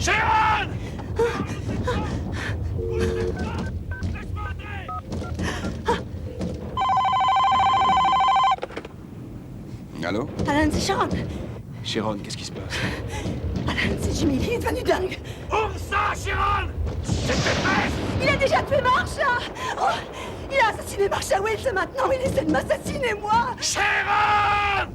Sharon! Allô? Alan, c'est Sharon. Sharon, qu'est-ce qui se passe? Alan, c'est Jimmy, il est devenu dingue. Ouvre ça, Sharon! C'est peste! Il a déjà tué Marsha. Oh, il a assassiné Marsha Wells et maintenant il essaie de m'assassiner, moi. Sharon!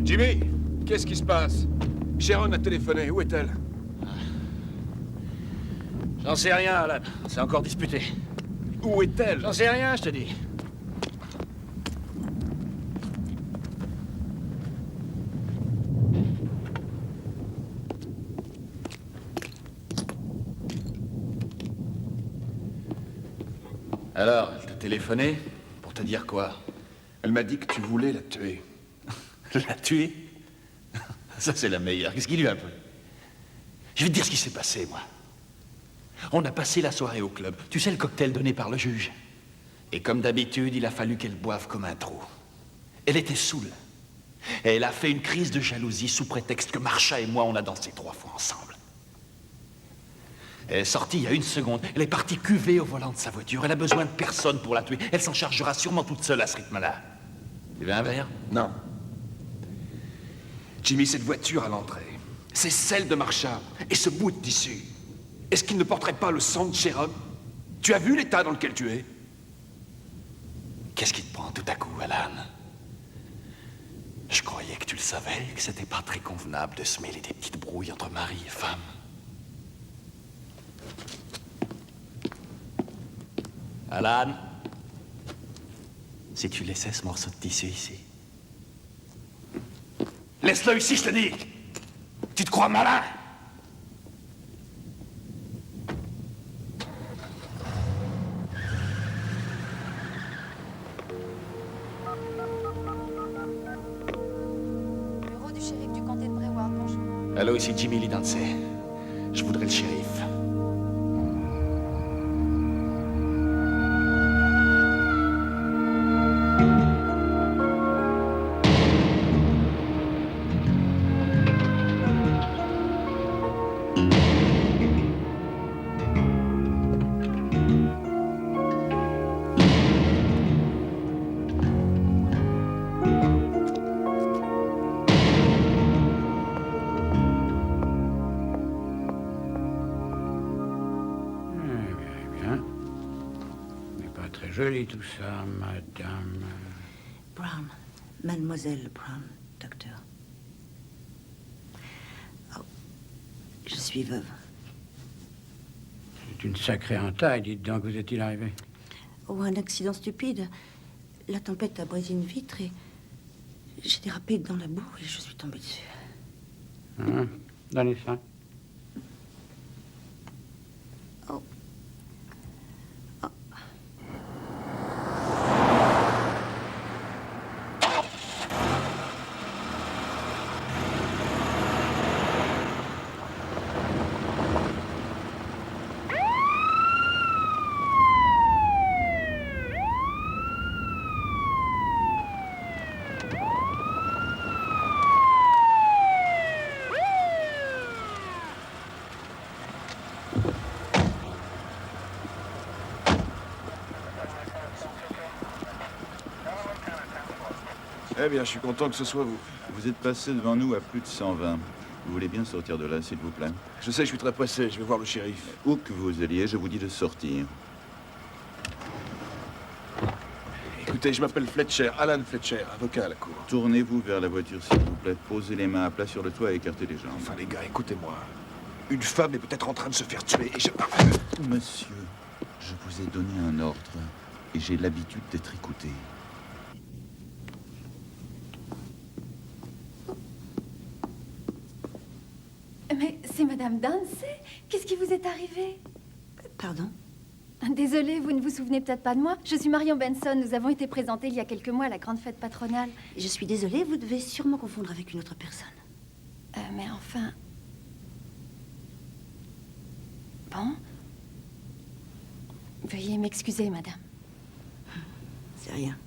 Jimmy, qu'est-ce qui se passe? Sharon a téléphoné, où est-elle? J'en sais rien, Alan. C'est encore disputé. Où est-elle? J'en sais rien, je te dis. Alors, elle t'a téléphoné pour te dire quoi? Elle m'a dit que tu voulais la tuer. La tuer? Ça, c'est la meilleure. Qu'est-ce qu'il lui a pris? Je vais te dire ce qui s'est passé, moi. On a passé la soirée au club. Tu sais, le cocktail donné par le juge. Et comme d'habitude, il a fallu qu'elle boive comme un trou. Elle était saoule. Et elle a fait une crise de jalousie sous prétexte que Marsha et moi, on a dansé 3 fois ensemble. Elle est sortie il y a 1 seconde. Elle est partie cuver au volant de sa voiture. Elle a besoin de personne pour la tuer. Elle s'en chargera sûrement toute seule à ce rythme-là. Tu veux un verre? Non. Jimmy, cette voiture à l'entrée, c'est celle de Marsha. Et ce bout de tissu, est-ce qu'il ne porterait pas le sang de Sharon? Tu as vu l'état dans lequel tu es? Qu'est-ce qui te prend tout à coup, Alan? Je croyais que tu le savais, que c'était pas très convenable de se mêler des petites brouilles entre mari et femme. Alan, si tu laissais ce morceau de tissu ici. Laisse-le ici, je te dis! Tu te crois malin? Bureau du shérif du comté de Brevard, bonjour. Allô, ici Jimmy Lee Dancey. Je voudrais le shérif. très joli tout ça, madame. Brown. Mademoiselle Brown, docteur. Oh, je suis veuve. C'est une sacrée entaille, dites donc, vous est-il arrivé? Oh, un accident stupide. La tempête a brisé une vitre et j'ai dérapé dans la boue et je suis tombée dessus. Donnez ça. Oh. Oh. Eh bien, je suis content que ce soit vous. Vous êtes passé devant nous à plus de 120. Vous voulez bien sortir de là, s'il vous plaît? Je sais, je suis très pressé. Je vais voir le shérif. Où que vous alliez, je vous dis de sortir. Écoutez, je m'appelle Fletcher, Alan Fletcher, avocat à la cour. Tournez-vous vers la voiture, s'il vous plaît. Posez les mains à plat sur le toit et écartez les jambes. Enfin, les gars, écoutez-moi. Une femme est peut-être en train de se faire tuer et je... Monsieur, je vous ai donné un ordre et j'ai l'habitude d'être écouté. Mais c'est Madame Dancy. Qu'est-ce qui vous est arrivé? Pardon? Désolée, vous ne vous souvenez peut-être pas de moi. Je suis Marion Benson. Nous avons été présentés il y a quelques mois à la grande fête patronale. Je suis désolée, vous devez sûrement confondre avec une autre personne. Mais enfin... Bon. Veuillez m'excuser, madame. C'est rien.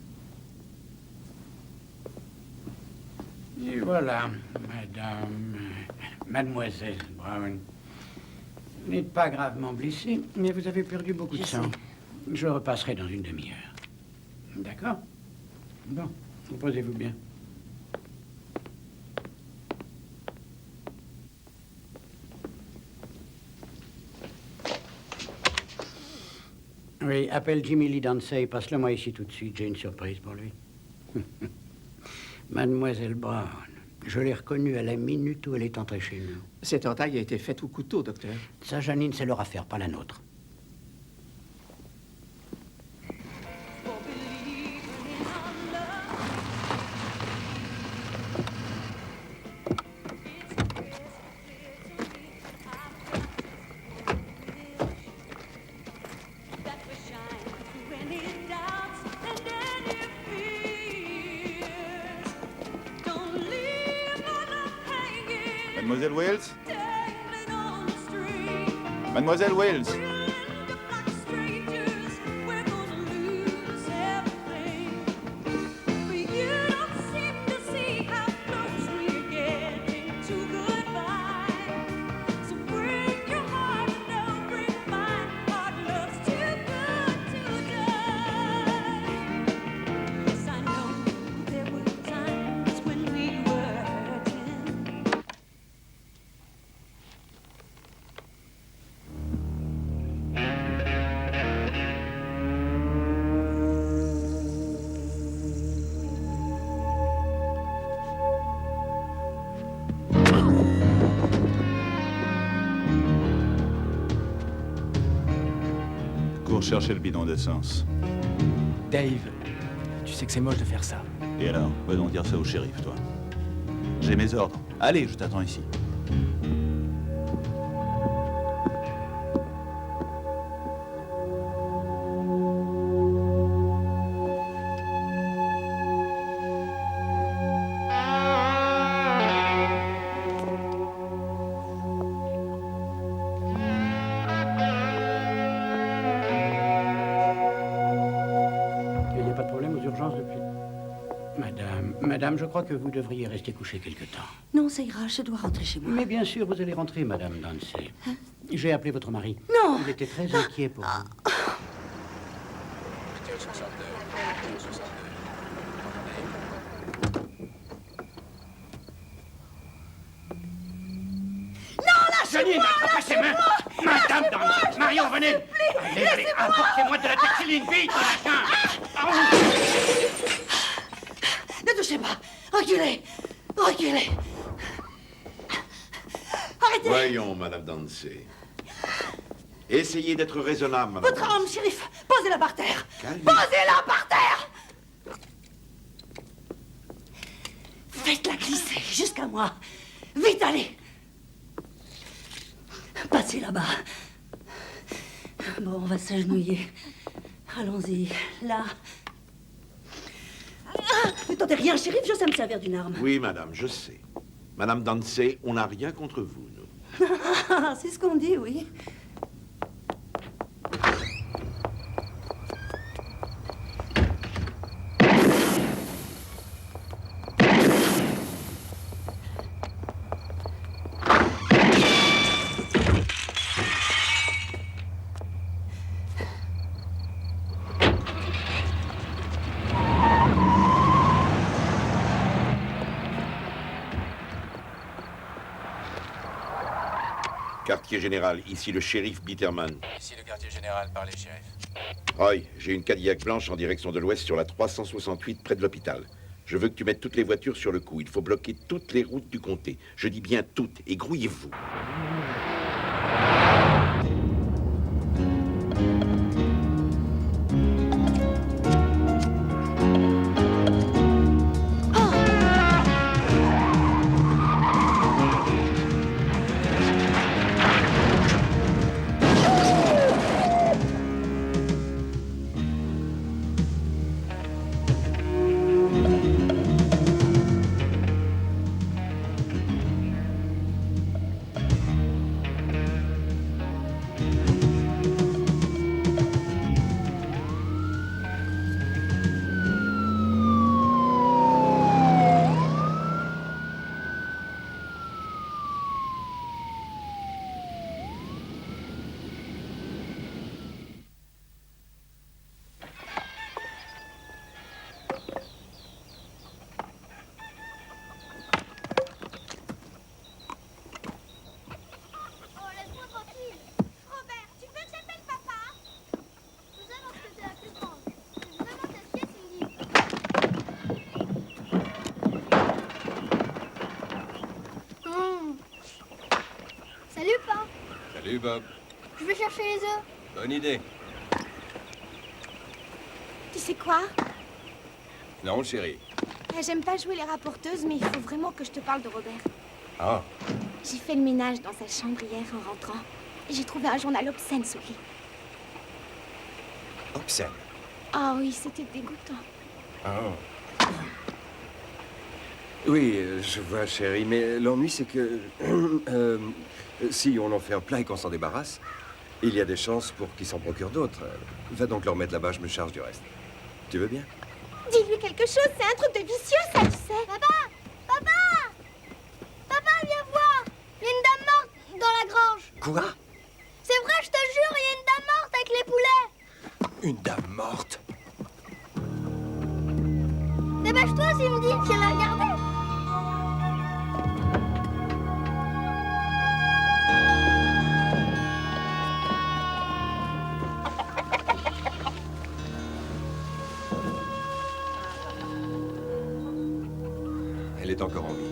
Et voilà, mademoiselle Brown. Vous n'êtes pas gravement blessée, mais vous avez perdu beaucoup de sang. Je repasserai dans une demi-heure. D'accord? Bon, reposez-vous bien. Oui, appelle Jimmy Lee Dancy, passe-le-moi ici tout de suite, j'ai une surprise pour lui. Mademoiselle Brown, je l'ai reconnue à la minute où elle est entrée chez nous. Cette entaille a été faite au couteau, docteur. Ça, Janine, c'est leur affaire, pas la nôtre. Mademoiselle Wells? Mademoiselle Wells? Cours chercher le bidon d'essence. Dave, tu sais que c'est moche de faire ça. Et alors, va donc dire ça au shérif, toi. J'ai mes ordres. Allez, je t'attends ici. Madame, je crois que vous devriez rester couchée quelque temps. Non, ça ira, je dois rentrer chez moi. Mais bien sûr, vous allez rentrer, Madame Dancy. Hein? J'ai appelé votre mari. Non! Il était très inquiet pour vous. Non, lâche Janine, attrapez ses mains. Madame Dancy, Marion, venez. Allez, apportez-moi de la textiline, vite, machin. Ne touchez pas. Reculez. Reculez. Arrêtez. Voyons, Madame Dancy. Essayez d'être raisonnable, Madame Votre arme, shérif. Posez-la par terre. Calmez. Posez-la par terre. Faites-la glisser jusqu'à moi. Vite, allez. Passez là-bas. Bon, on va s'agenouiller. Allons-y. Là. Ah, ne tentez rien, shérif. Je sais me servir d'une arme. Oui, madame, je sais. Madame Dancy, on n'a rien contre vous, nous. C'est ce qu'on dit, oui. Quartier général, ici le shérif Bitterman. Ici le quartier général, parlez, shérif. Roy, j'ai une Cadillac blanche en direction de l'ouest sur la 368 près de l'hôpital. Je veux que tu mettes toutes les voitures sur le coup. Il faut bloquer toutes les routes du comté. Je dis bien toutes, et grouillez-vous. Salut, Bob. Je vais chercher les œufs. Bonne idée. Tu sais quoi? Non, chérie. J'aime pas jouer les rapporteuses, mais il faut vraiment que je te parle de Robert. Ah. J'ai fait le ménage dans sa chambre hier en rentrant. Et j'ai trouvé un journal obscène sous le lit. Obscène. Ah oui, c'était dégoûtant. Oh. Oui, je vois, chérie, mais l'ennui, c'est que... si on en fait un plein et qu'on s'en débarrasse, il y a des chances pour qu'ils s'en procurent d'autres. Va donc leur mettre là-bas, je me charge du reste. Tu veux bien? Dis-lui quelque chose, c'est un truc de vicieux, ça, tu sais. Papa! Papa! Papa, viens voir! Il y a une dame morte dans la grange. Quoi? C'est vrai, je te jure, il y a une dame morte avec les poulets. Une dame morte? Dépêche-toi, s'il me dit, viens la regarder. Elle est encore en vie.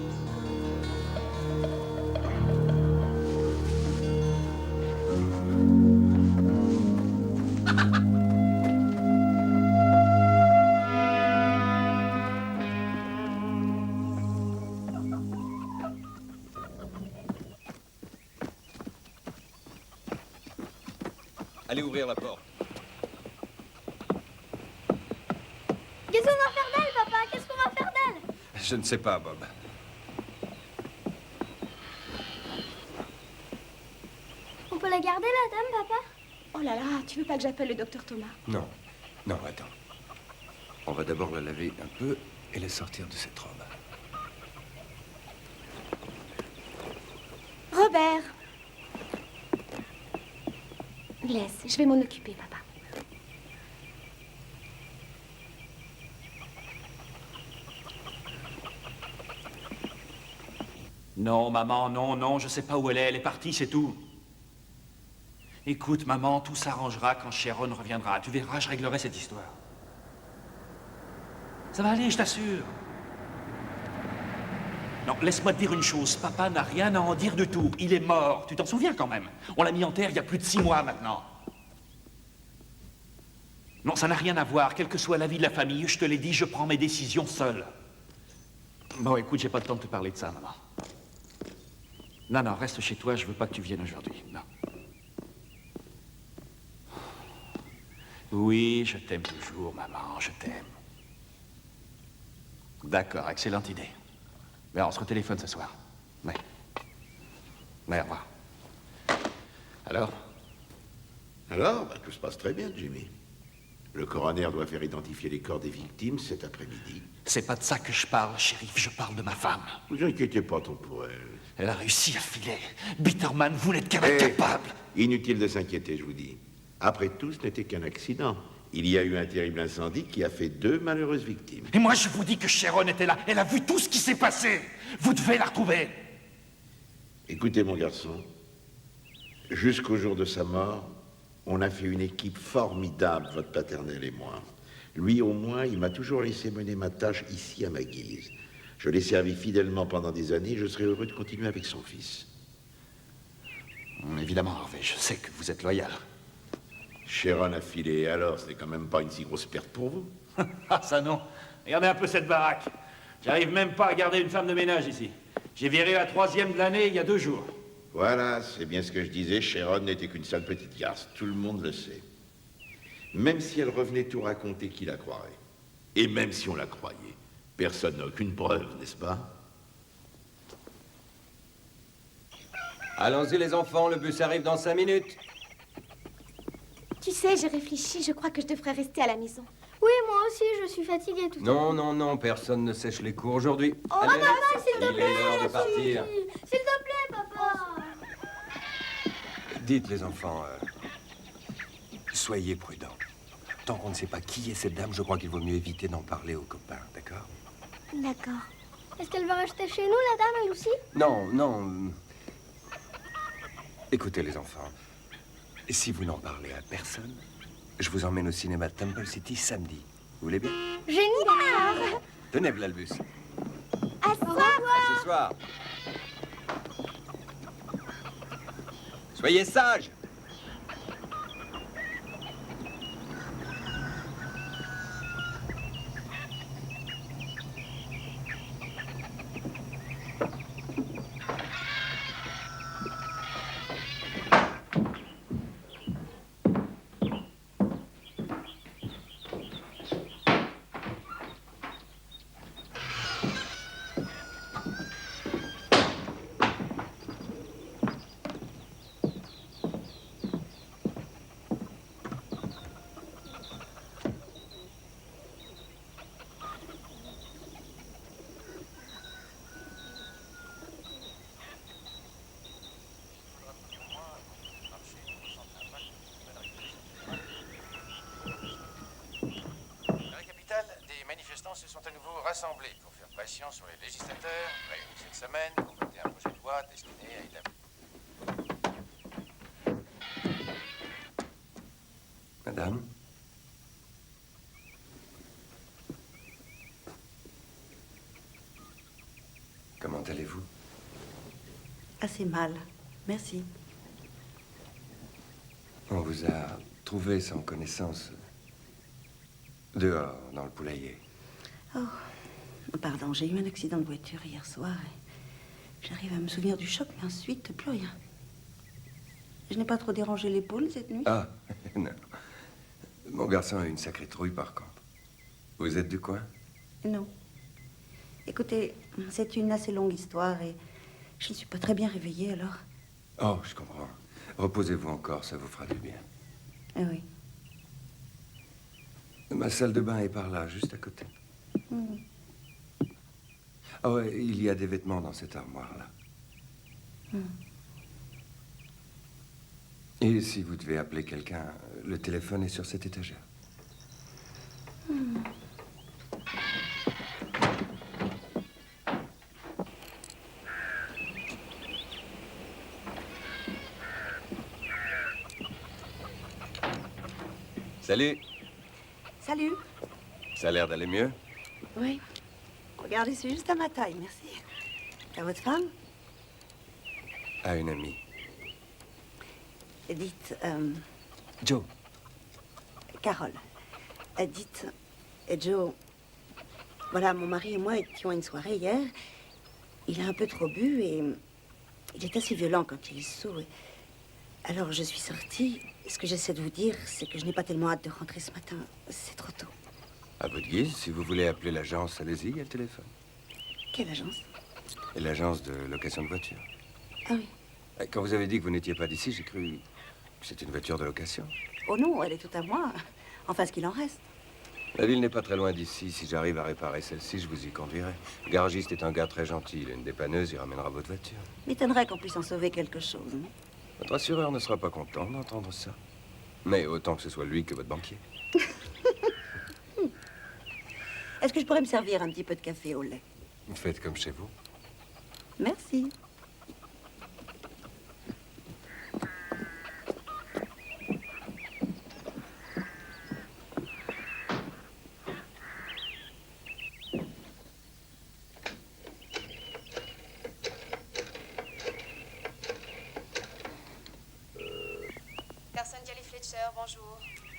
Allez ouvrir la porte. Qu'est-ce qu'on va faire d'elle, papa? Qu'est-ce qu'on va faire d'elle? Je ne sais pas, Bob. On peut la garder, la dame, papa? Oh là là, tu veux pas que j'appelle le docteur Thomas? Non. Non, attends. On va d'abord la laver un peu et la sortir de cette robe. Robert. Laisse, je vais m'en occuper, papa. Non, maman, non, non, je sais pas où elle est partie, c'est tout. Écoute, maman, tout s'arrangera quand Sharon reviendra. Tu verras, je réglerai cette histoire. Ça va aller, je t'assure. Non, laisse-moi te dire une chose. Papa n'a rien à en dire du tout. Il est mort. Tu t'en souviens quand même? On l'a mis en terre il y a plus de 6 mois maintenant. Non, ça n'a rien à voir. Quelle que soit la vie de la famille, je te l'ai dit, je prends mes décisions seul. Bon, écoute, j'ai pas le temps de te parler de ça, maman. Non, non, reste chez toi, je veux pas que tu viennes aujourd'hui. Non. Oui, je t'aime toujours, maman, je t'aime. D'accord, excellente idée. Ben, on se retéléphone ce soir. Ouais. Ouais, au revoir. Alors? Alors, tout se passe très bien, Jimmy. Le coroner doit faire identifier les corps des victimes cet après-midi. C'est pas de ça que je parle, shérif, je parle de ma femme. Vous inquiétez pas tant pour elle. Elle a réussi à filer. Bitterman, vous n'êtes qu'incapable. Inutile de s'inquiéter, je vous dis. Après tout, ce n'était qu'un accident. Il y a eu un terrible incendie qui a fait 2 malheureuses victimes. Et moi, je vous dis que Sharon était là. Elle a vu tout ce qui s'est passé. Vous devez la retrouver. Écoutez, mon garçon, jusqu'au jour de sa mort, on a fait une équipe formidable, votre paternel et moi. Lui, au moins, il m'a toujours laissé mener ma tâche ici à ma guise. Je l'ai servi fidèlement pendant des années et je serais heureux de continuer avec son fils. Évidemment, Harvey, je sais que vous êtes loyal. Sharon a filé, alors ce n'est quand même pas une si grosse perte pour vous. Ah, ça non. Regardez un peu cette baraque. J'arrive même pas à garder une femme de ménage ici. J'ai viré la 3e de l'année il y a 2 jours. Voilà, c'est bien ce que je disais, Sharon n'était qu'une sale petite garce, tout le monde le sait. Même si elle revenait tout raconter, qui la croirait? Et même si on la croyait, personne n'a aucune preuve, n'est-ce pas? Allons-y les enfants, le bus arrive dans 5 minutes. Tu sais, j'ai réfléchi, je crois que je devrais rester à la maison. Oui, moi aussi, je suis fatiguée tout Non, non, non, personne ne sèche les cours aujourd'hui. Oh, Allez, papa, s'il te il plaît, est l'heure de partir. S'il te plaît, papa. Dites les enfants, soyez prudents. Tant qu'on ne sait pas qui est cette dame, je crois qu'il vaut mieux éviter d'en parler aux copains, d'accord? D'accord. Est-ce qu'elle va rester chez nous, la dame, elle aussi? Non, non. Écoutez les enfants, si vous n'en parlez à personne, je vous emmène au cinéma de Temple City samedi. Vous voulez bien? Génial. Tenez, v'là le bus. À ce soir. À ce soir. Soyez sages. Se sont à nouveau rassemblés pour faire pression sur les législateurs, réunis cette semaine, pour voter un projet de loi destiné à établir. Madame? Comment allez-vous? Assez mal, merci. On vous a trouvé sans connaissance dehors, dans le poulailler. Oh, pardon, j'ai eu un accident de voiture hier soir et j'arrive à me souvenir du choc, mais ensuite, plus rien. Je n'ai pas trop dérangé l'épaule cette nuit? Ah, non. Mon garçon a une sacrée trouille, par contre. Vous êtes du coin? Non. Écoutez, c'est une assez longue histoire et je ne suis pas très bien réveillée, alors. Oh, je comprends. Reposez-vous encore, ça vous fera du bien. Ah oui. Ma salle de bain est par là, juste à côté. Mm. Oh, il y a des vêtements dans cette armoire-là. Mm. Et si vous devez appeler quelqu'un, le téléphone est sur cette étagère. Mm. Salut. Salut. Ça a l'air d'aller mieux. Oui. Regardez, c'est juste à ma taille, merci. À votre femme? À une amie. Dites, Joe. Carole. Dites, Joe, voilà, mon mari et moi étions à une soirée hier. Il a un peu trop bu et il est assez violent quand il est saoul. Alors je suis sortie. Ce que j'essaie de vous dire, c'est que je n'ai pas tellement hâte de rentrer ce matin. C'est trop tôt. À votre guise, si vous voulez appeler l'agence, allez-y, il y a le téléphone. Quelle agence? Et l'agence de location de voiture. Ah oui. Quand vous avez dit que vous n'étiez pas d'ici, j'ai cru que c'était une voiture de location. Oh non, elle est toute à moi. Enfin, ce qu'il en reste. La ville n'est pas très loin d'ici. Si j'arrive à réparer celle-ci, je vous y conduirai. Le garagiste est un gars très gentil. Il a une dépanneuse, il ramènera votre voiture. M'étonnerait qu'on puisse en sauver quelque chose. Non? Votre assureur ne sera pas content d'entendre ça. Mais autant que ce soit lui que votre banquier. Est-ce que je pourrais me servir un petit peu de café au lait? Faites comme chez vous. Merci. Personne Kelly Fletcher, bonjour.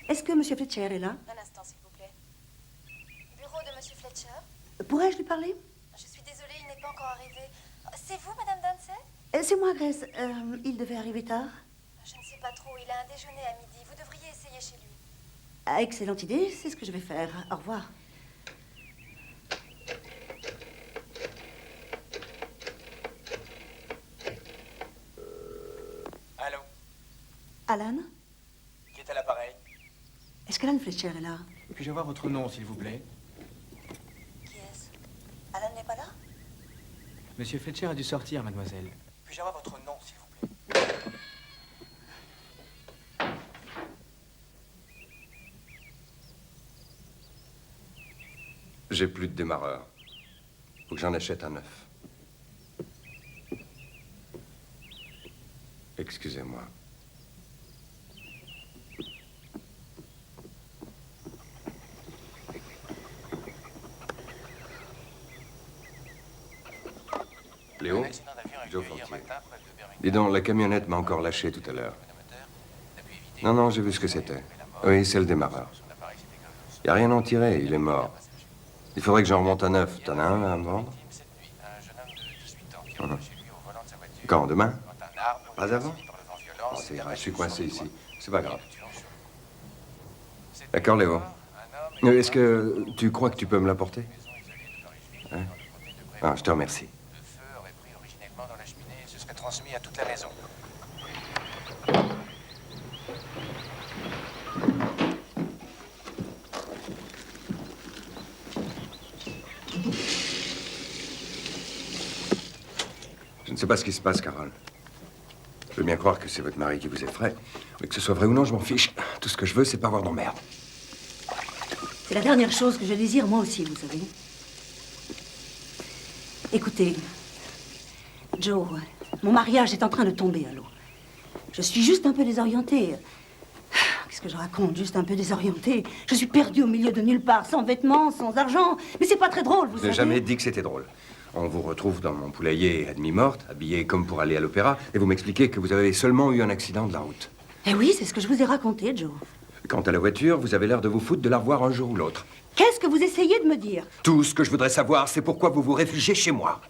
Est-ce que Monsieur Fletcher est là? Un instant, s'il vous plaît. Bureau de Monsieur Fletcher? Pourrais-je lui parler? Je suis désolée, il n'est pas encore arrivé. C'est vous, Madame Danset? C'est moi, Grace. Il devait arriver tard. Je ne sais pas trop, il a un déjeuner à midi. Vous devriez essayer chez lui. Ah, excellente idée, c'est ce que je vais faire. Au revoir. Allô? Alan? Qui est à l'appareil? Est-ce qu'Alan Fletcher est là? Puis-je avoir votre nom, s'il vous plaît? Qui est-ce? Alan n'est pas là? Monsieur Fletcher a dû sortir, mademoiselle. Puis-je avoir votre nom, s'il vous plaît? J'ai plus de démarreur. Faut que j'en achète un neuf. Excusez-moi. Léo? Joe Fortier. Dis donc, la camionnette m'a encore lâché tout à l'heure. Non, j'ai vu ce que c'était. Oui, c'est le démarreur. Y a rien à en tirer, il est mort. Il faudrait que j'en remonte un neuf. T'en as un à me vendre? Quand, demain? Pas avant? Oh, ça ira, je suis coincé ici. C'est pas grave. D'accord, Léo. Est-ce que tu crois que tu peux me l'apporter? Hein? Ah, je te remercie. Dans la cheminée, ce serait transmis à toute la maison. Je ne sais pas ce qui se passe, Carole. Je veux bien croire que c'est votre mari qui vous effraie. Mais que ce soit vrai ou non, je m'en fiche. Tout ce que je veux, c'est pas avoir d'emmerde. C'est la dernière chose que je désire, moi aussi, vous savez. Écoutez, Joe, mon mariage est en train de tomber à l'eau. Je suis juste un peu désorientée. Qu'est-ce que je raconte? Juste un peu désorientée. Je suis perdue au milieu de nulle part, sans vêtements, sans argent. Mais c'est pas très drôle, vous Je savez. n'ai jamais dit que c'était drôle. On vous retrouve dans mon poulailler à demi morte, habillée comme pour aller à l'opéra, et vous m'expliquez que vous avez seulement eu un accident de la route. Eh oui, c'est ce que je vous ai raconté, Joe. Quant à la voiture, vous avez l'air de vous foutre de la revoir un jour ou l'autre. Qu'est-ce que vous essayez de me dire? Tout ce que je voudrais savoir, c'est pourquoi vous vous réfugiez chez moi.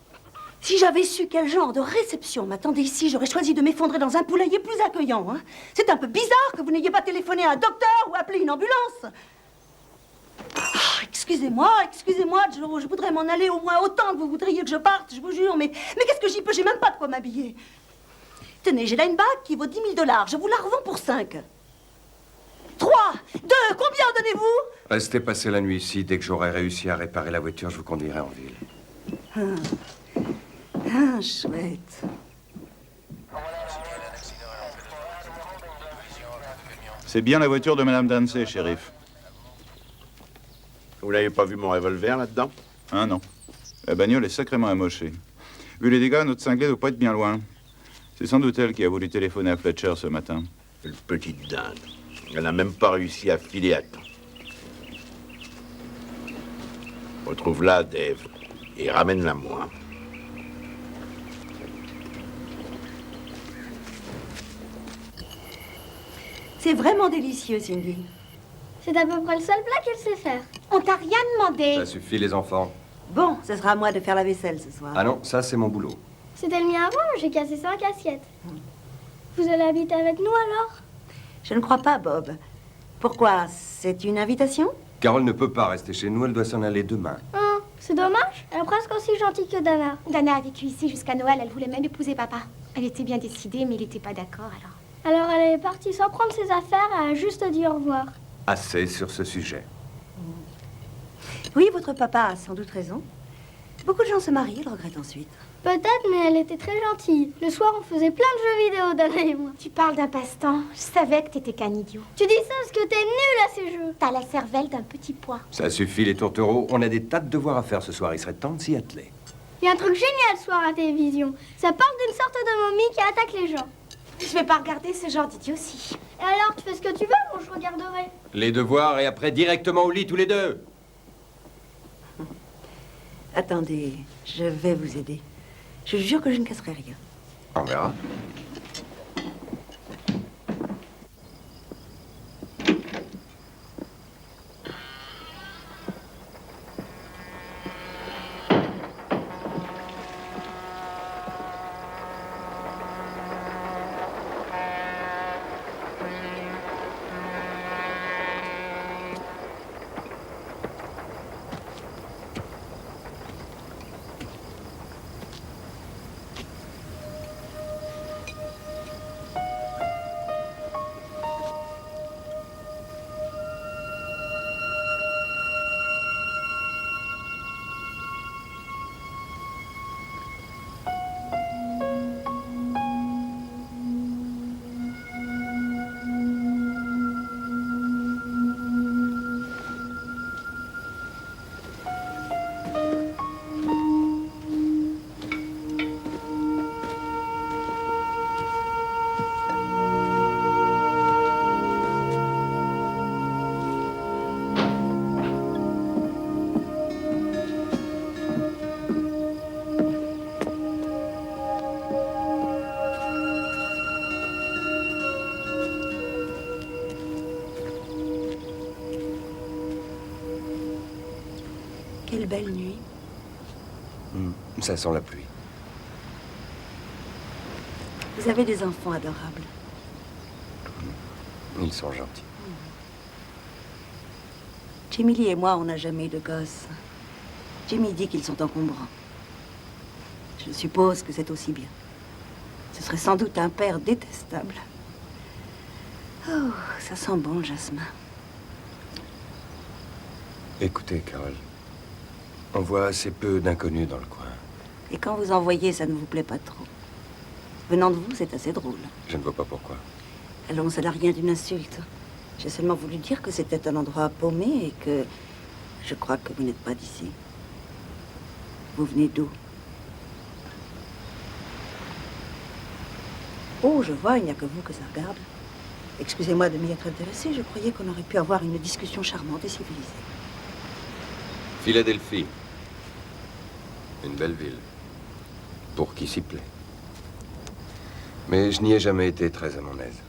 Si j'avais su quel genre de réception m'attendait ici, j'aurais choisi de m'effondrer dans un poulailler plus accueillant. Hein. C'est un peu bizarre que vous n'ayez pas téléphoné à un docteur ou appelé une ambulance. Ah, excusez-moi, Joe. Je voudrais m'en aller au moins autant que vous voudriez que je parte, je vous jure. Mais qu'est-ce que j'y peux? J'ai même pas de quoi m'habiller. Tenez, j'ai là une bague qui vaut 10 000 $. Je vous la revends pour 5. 3, 2, combien en donnez-vous? Restez passer la nuit ici. Dès que j'aurai réussi à réparer la voiture, je vous conduirai en ville. Ah, chouette. C'est bien la voiture de Madame Danset, shérif. Vous n'avez pas vu mon revolver là-dedans? Ah non. La bagnole est sacrément amochée. Vu les dégâts, notre cinglé doit pas être bien loin. C'est sans doute elle qui a voulu téléphoner à Fletcher ce matin. Une petite dinde. Elle n'a même pas réussi à filer à temps. Retrouve-la, Dave, et ramène-la moi. C'est vraiment délicieux, Cindy. C'est à peu près le seul plat qu'elle sait faire. On t'a rien demandé. Ça suffit, les enfants. Bon, ce sera à moi de faire la vaisselle ce soir. Ah non, ça, c'est mon boulot. C'était le mien avant, j'ai cassé 5 assiettes. Vous allez habiter avec nous alors? Je ne crois pas, Bob. Pourquoi? C'est une invitation? Carole ne peut pas rester chez nous, elle doit s'en aller demain. C'est dommage, elle est presque aussi gentille que Dana. Dana a vécu ici jusqu'à Noël, elle voulait même épouser papa. Elle était bien décidée, mais il n'était pas d'accord alors. Alors elle est partie sans prendre ses affaires, elle a juste dit au revoir. Assez sur ce sujet. Oui, votre papa a sans doute raison. Beaucoup de gens se marient, ils regrettent ensuite. Peut-être, mais elle était très gentille. Le soir, on faisait plein de jeux vidéo, Dana et moi. Tu parles d'un passe-temps. Je savais que t'étais qu'un idiot. Tu dis ça parce que t'es nulle à ces jeux. T'as la cervelle d'un petit pois. Ça suffit, les tourtereaux. On a des tas de devoirs à faire ce soir. Il serait temps de s'y atteler. Il y a un truc génial ce soir à la télévision. Ça parle d'une sorte de momie qui attaque les gens. Je vais pas regarder ce genre d'idiotie. Et alors, tu fais ce que tu veux, moi je regarderai. Les devoirs et après directement au lit tous les deux. Attendez, je vais vous aider. Je jure que je ne casserai rien. On verra. Quelle belle nuit. Ça sent la pluie. Vous avez des enfants adorables. Ils sont gentils. Jimmy et moi, on n'a jamais eu de gosses. Jimmy dit qu'ils sont encombrants. Je suppose que c'est aussi bien. Ce serait sans doute un père détestable. Oh, ça sent bon, le jasmin. Écoutez, Carole, on voit assez peu d'inconnus dans le coin. Et quand vous en voyez, ça ne vous plaît pas trop. Venant de vous, c'est assez drôle. Je ne vois pas pourquoi. Allons, ça n'a rien d'une insulte. J'ai seulement voulu dire que c'était un endroit paumé et que je crois que vous n'êtes pas d'ici. Vous venez d'où? Oh, je vois, il n'y a que vous que ça regarde. Excusez-moi de m'y être intéressée, je croyais qu'on aurait pu avoir une discussion charmante et civilisée. Philadelphie. Une belle ville. Pour qui s'y plaît. Mais je n'y ai jamais été très à mon aise.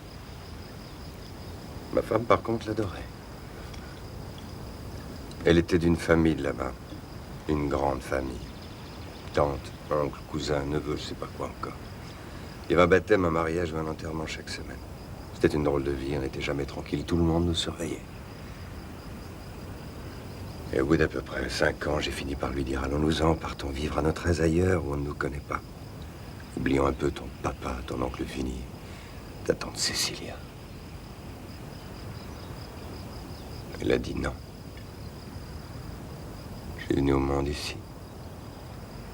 Ma femme, par contre, l'adorait. Elle était d'une famille là-bas. Une grande famille. Tante, oncle, cousin, neveu, je sais pas quoi encore. Il y avait un baptême, un mariage ou un enterrement chaque semaine. C'était une drôle de vie, on n'était jamais tranquille, tout le monde nous surveillait. Et au bout d'à peu près 5 ans, j'ai fini par lui dire, allons-nous-en, partons vivre à notre aise ailleurs où on ne nous connaît pas. Oublions un peu ton papa, ton oncle Vinny, ta tante Cécilia. Elle a dit non. Je suis venu au monde ici.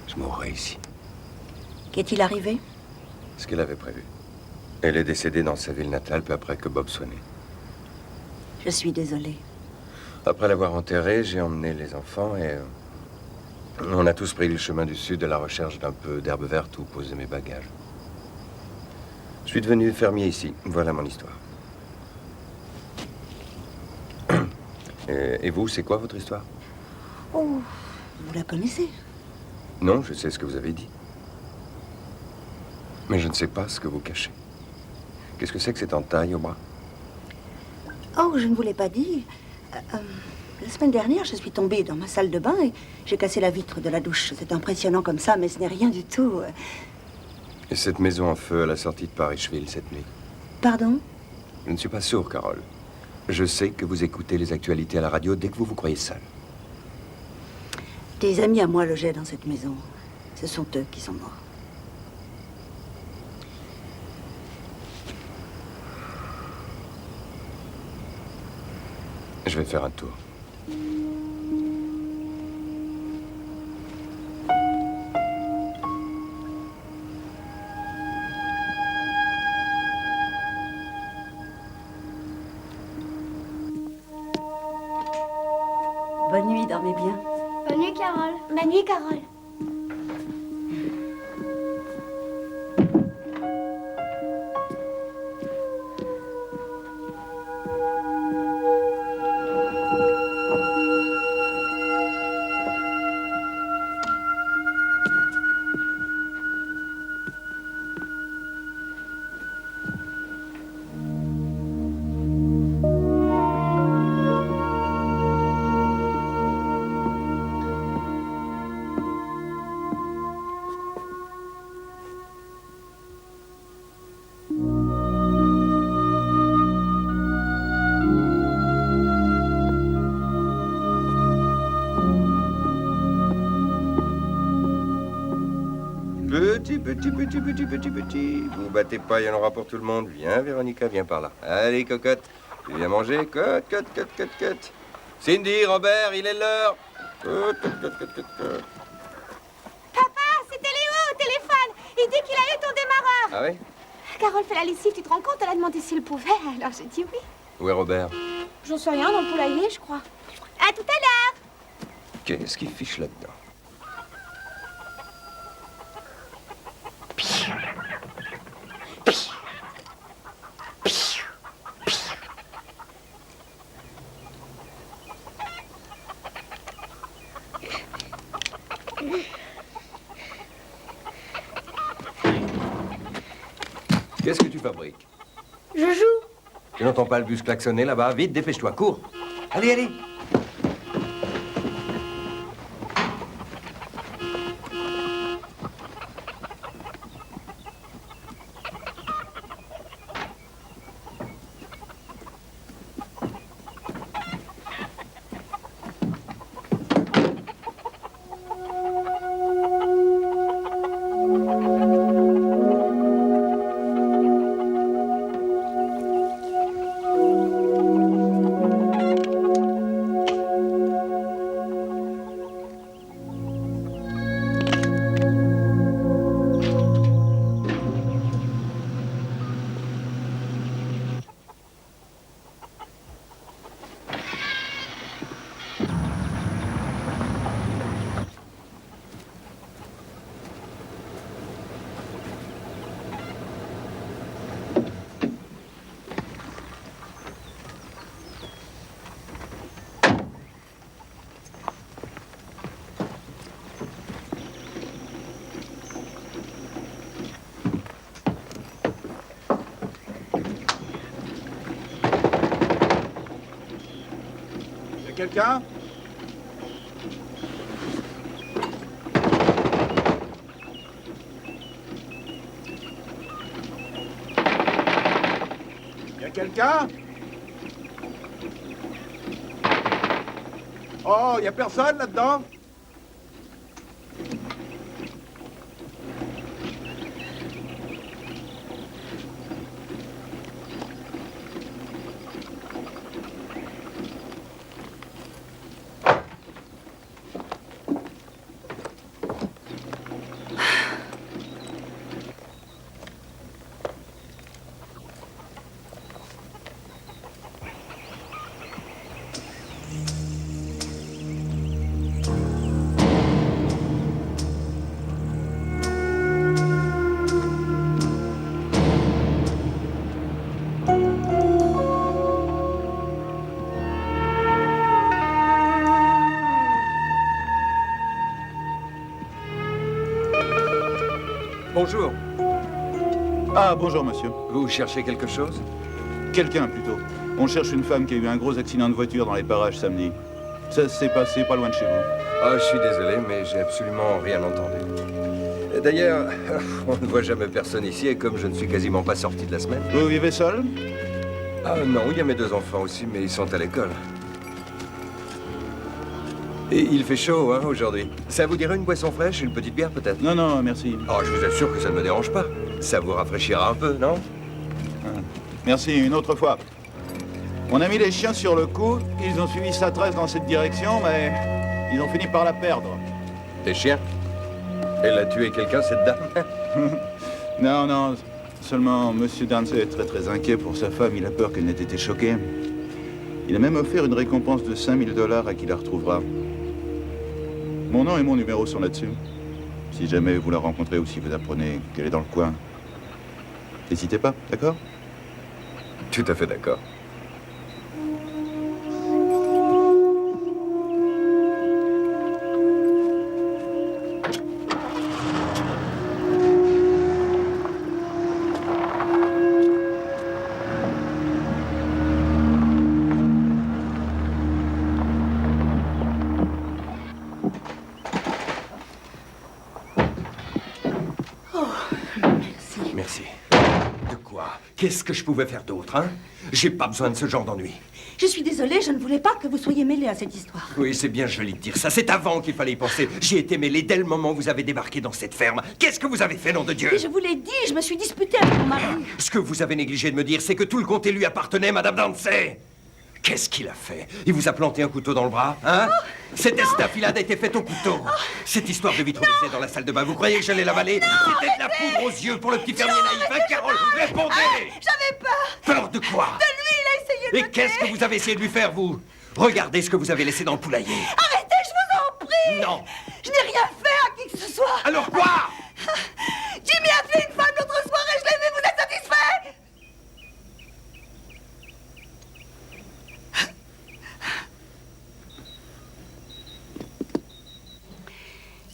Je mourrai ici. Qu'est-il arrivé? Ce qu'elle avait prévu. Elle est décédée dans sa ville natale peu après que Bob soit né. Je suis désolée. Après l'avoir enterrée, j'ai emmené les enfants et on a tous pris le chemin du sud à la recherche d'un peu d'herbe verte où poser mes bagages. Je suis devenu fermier ici. Voilà mon histoire. Et vous, c'est quoi votre histoire? Oh, vous la connaissez? Non, je sais ce que vous avez dit. Mais je ne sais pas ce que vous cachez. Qu'est-ce que c'est que cette entaille au bras? Oh, je ne vous l'ai pas dit. La semaine dernière, je suis tombée dans ma salle de bain et j'ai cassé la vitre de la douche. C'est impressionnant comme ça, mais ce n'est rien du tout. Et cette maison en feu à la sortie de Parisville cette nuit? Pardon? Je ne suis pas sourd, Carole. Je sais que vous écoutez les actualités à la radio dès que vous vous croyez seul. Des amis à moi logeaient dans cette maison. Ce sont eux qui sont morts. Je vais faire un tour. Bonne nuit, dormez bien. Bonne nuit, Carole. Bonne nuit, Carole. Petit. Vous battez pas, il y en aura pour tout le monde. Viens, Véronica, viens par là. Allez, cocotte. Tu viens manger? Cotte. Cindy, Robert, il est l'heure. Cotte. Papa, c'était Léo au téléphone. Il dit qu'il a eu ton démarreur. Ah oui? Carole fait la lessive, tu te rends compte? Elle a demandé s'il pouvait, alors j'ai dit oui. Où est Robert? J'en sais rien, dans le poulailler, je crois. À tout à l'heure. Qu'est-ce qu'il fiche là-dedans? Qu'est-ce que tu fabriques? Je joue. Tu n'entends pas le bus klaxonner là-bas? Vite, dépêche-toi, cours. Allez. Quelqu'un? Y a quelqu'un? Oh, y a personne là-dedans? bonjour. Ah, bonjour, monsieur. Vous cherchez quelque chose? Quelqu'un, plutôt. On cherche une femme qui a eu un gros accident de voiture dans les parages samedi. Ça s'est passé pas loin de chez vous. Ah, je suis désolé, mais j'ai absolument rien entendu. D'ailleurs, on ne voit jamais personne ici, et comme je ne suis quasiment pas sorti de la semaine... Vous vivez seul? Ah non, il y a mes 2 enfants aussi, mais ils sont à l'école. Et il fait chaud, hein, aujourd'hui. Ça vous dirait une boisson fraîche, une petite bière, peut-être? Non, non, merci. Oh, je vous assure que ça ne me dérange pas. Ça vous rafraîchira un peu, non? Merci, une autre fois. On a mis les chiens sur le coup, ils ont suivi sa trace dans cette direction, mais ils ont fini par la perdre. Les chiens? Elle a tué quelqu'un, cette dame? Non, non, seulement Monsieur Dance est très inquiet pour sa femme, il a peur qu'elle n'ait été choquée. Il a même offert une récompense de 5 000 $ à qui la retrouvera. Mon nom et mon numéro sont là-dessus. Si jamais vous la rencontrez ou si vous apprenez qu'elle est dans le coin, n'hésitez pas, d'accord? Tout à fait d'accord. Merci. De quoi? Qu'est-ce que je pouvais faire d'autre, hein? J'ai pas besoin de ce genre d'ennui. Je suis désolée, je ne voulais pas que vous soyez mêlé à cette histoire. Oui, c'est bien joli de dire ça. C'est avant qu'il fallait y penser. J'y étais mêlé dès le moment où vous avez débarqué dans cette ferme. Qu'est-ce que vous avez fait, nom de Dieu? Mais je vous l'ai dit, je me suis disputée avec mon mari. Ce que vous avez négligé de me dire, c'est que tout le comté lui appartenait, Madame Dance. Qu'est-ce qu'il a fait? Il vous a planté un couteau dans le bras, hein? Cette estafilade a été faite au couteau. Cette histoire de vitre brisée dans la salle de bain, vous croyez que j'allais l'avaler? C'était de la poudre aux yeux pour le petit fermier naïf, hein, Carole? Répondez! J'avais peur! Peur de quoi? De lui, il a essayé de Et qu'est-ce que vous avez essayé de lui faire, vous? Regardez ce que vous avez laissé dans le poulailler. Arrêtez, je vous en prie! Non! Je n'ai rien fait à qui que ce soit! Alors quoi? Jimmy a tué une femme l'autre soir et je l'ai vu, vous êtes satisfait?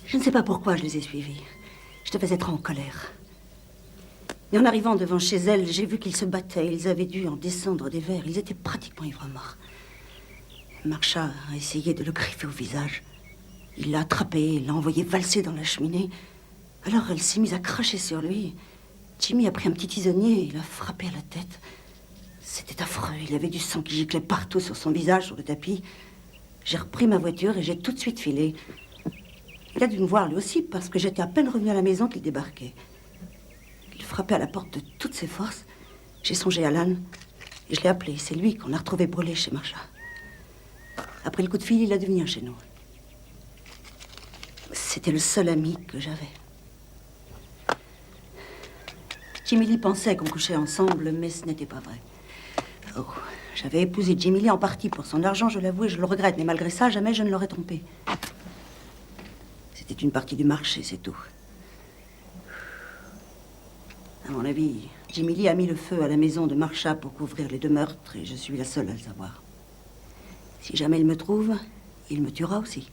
Je ne sais pas pourquoi je les ai suivis. Je devais être en colère. Mais en arrivant devant chez elle, j'ai vu qu'ils se battaient. Ils avaient dû en descendre des verres. Ils étaient pratiquement ivres-morts. Marcha a essayé de le griffer au visage. Il l'a attrapé, il l'a envoyé valser dans la cheminée. Alors elle s'est mise à cracher sur lui. Jimmy a pris un petit tisonnier et il l'a frappé à la tête. C'était affreux. Il y avait du sang qui giclait partout sur son visage, sur le tapis. J'ai repris ma voiture et j'ai tout de suite filé. Il a dû me voir lui aussi parce que j'étais à peine revenue à la maison qu'il débarquait. Il frappait à la porte de toutes ses forces. J'ai songé à Alan et je l'ai appelé. C'est lui qu'on a retrouvé brûlé chez Marcha. Après le coup de fil, il a dû venir chez nous. C'était le seul ami que j'avais. Jimmy Lee pensait qu'on couchait ensemble, mais ce n'était pas vrai. Oh, j'avais épousé Jimmy Lee en partie pour son argent, je l'avoue, et je le regrette, mais malgré ça, jamais je ne l'aurais trompé. C'était une partie du marché, c'est tout. À mon avis, Jimmy Lee a mis le feu à la maison de Marcha pour couvrir les 2 meurtres, et je suis la seule à le savoir. Si jamais il me trouve, il me tuera aussi.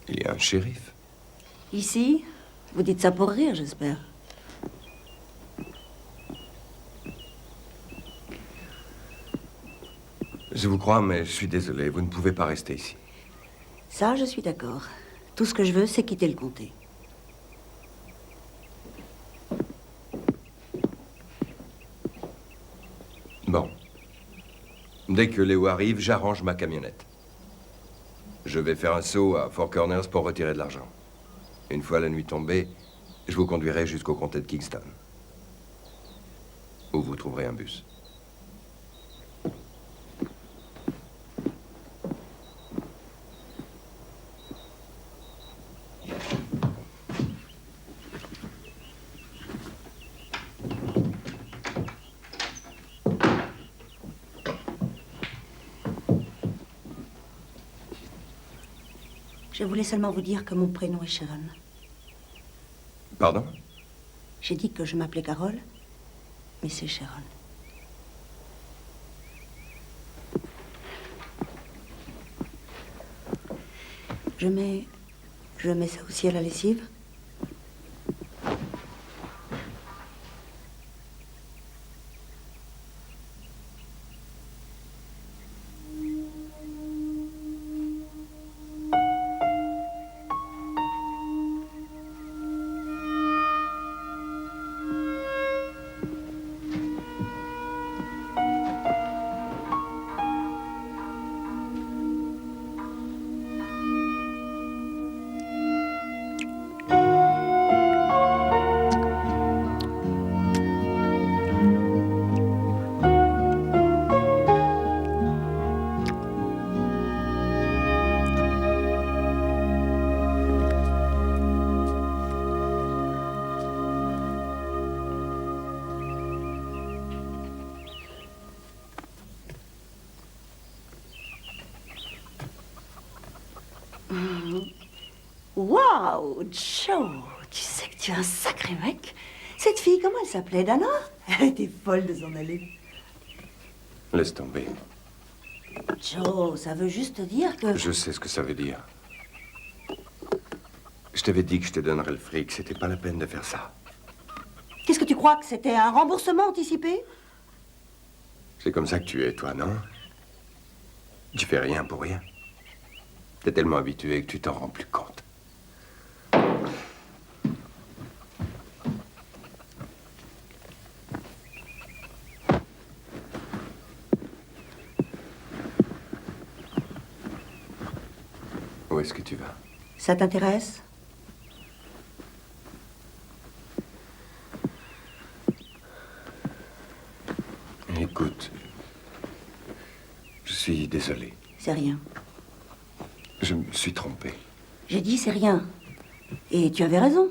Il y a un shérif. Ici, vous dites ça pour rire, j'espère. Je vous crois, mais je suis désolé. Vous ne pouvez pas rester ici. Ça, je suis d'accord. Tout ce que je veux, c'est quitter le comté. Bon. Dès que Léo arrive, j'arrange ma camionnette. Je vais faire un saut à Four Corners pour retirer de l'argent. Une fois la nuit tombée, je vous conduirai jusqu'au comté de Kingston, où vous trouverez un bus. Je voulais seulement vous dire que mon prénom est Sharon. Pardon? J'ai dit que je m'appelais Carole, mais c'est Sharon. Je mets ça aussi à la lessive. Waouh, Joe, tu sais que tu es un sacré mec. Cette fille, comment elle s'appelait, Dana? Elle était folle de s'en aller. Laisse tomber. Joe, ça veut juste dire que... Je sais ce que ça veut dire. Je t'avais dit que je te donnerais le fric. C'était pas la peine de faire ça. Qu'est-ce que tu crois, que c'était un remboursement anticipé? C'est comme ça que tu es, toi, non? Tu fais rien pour rien. T'es tellement habitué que tu t'en rends plus compte. Où est-ce que tu vas? Ça t'intéresse? Écoute, je suis désolé. C'est rien. Je me suis trompé. J'ai dit c'est rien. Et tu avais raison.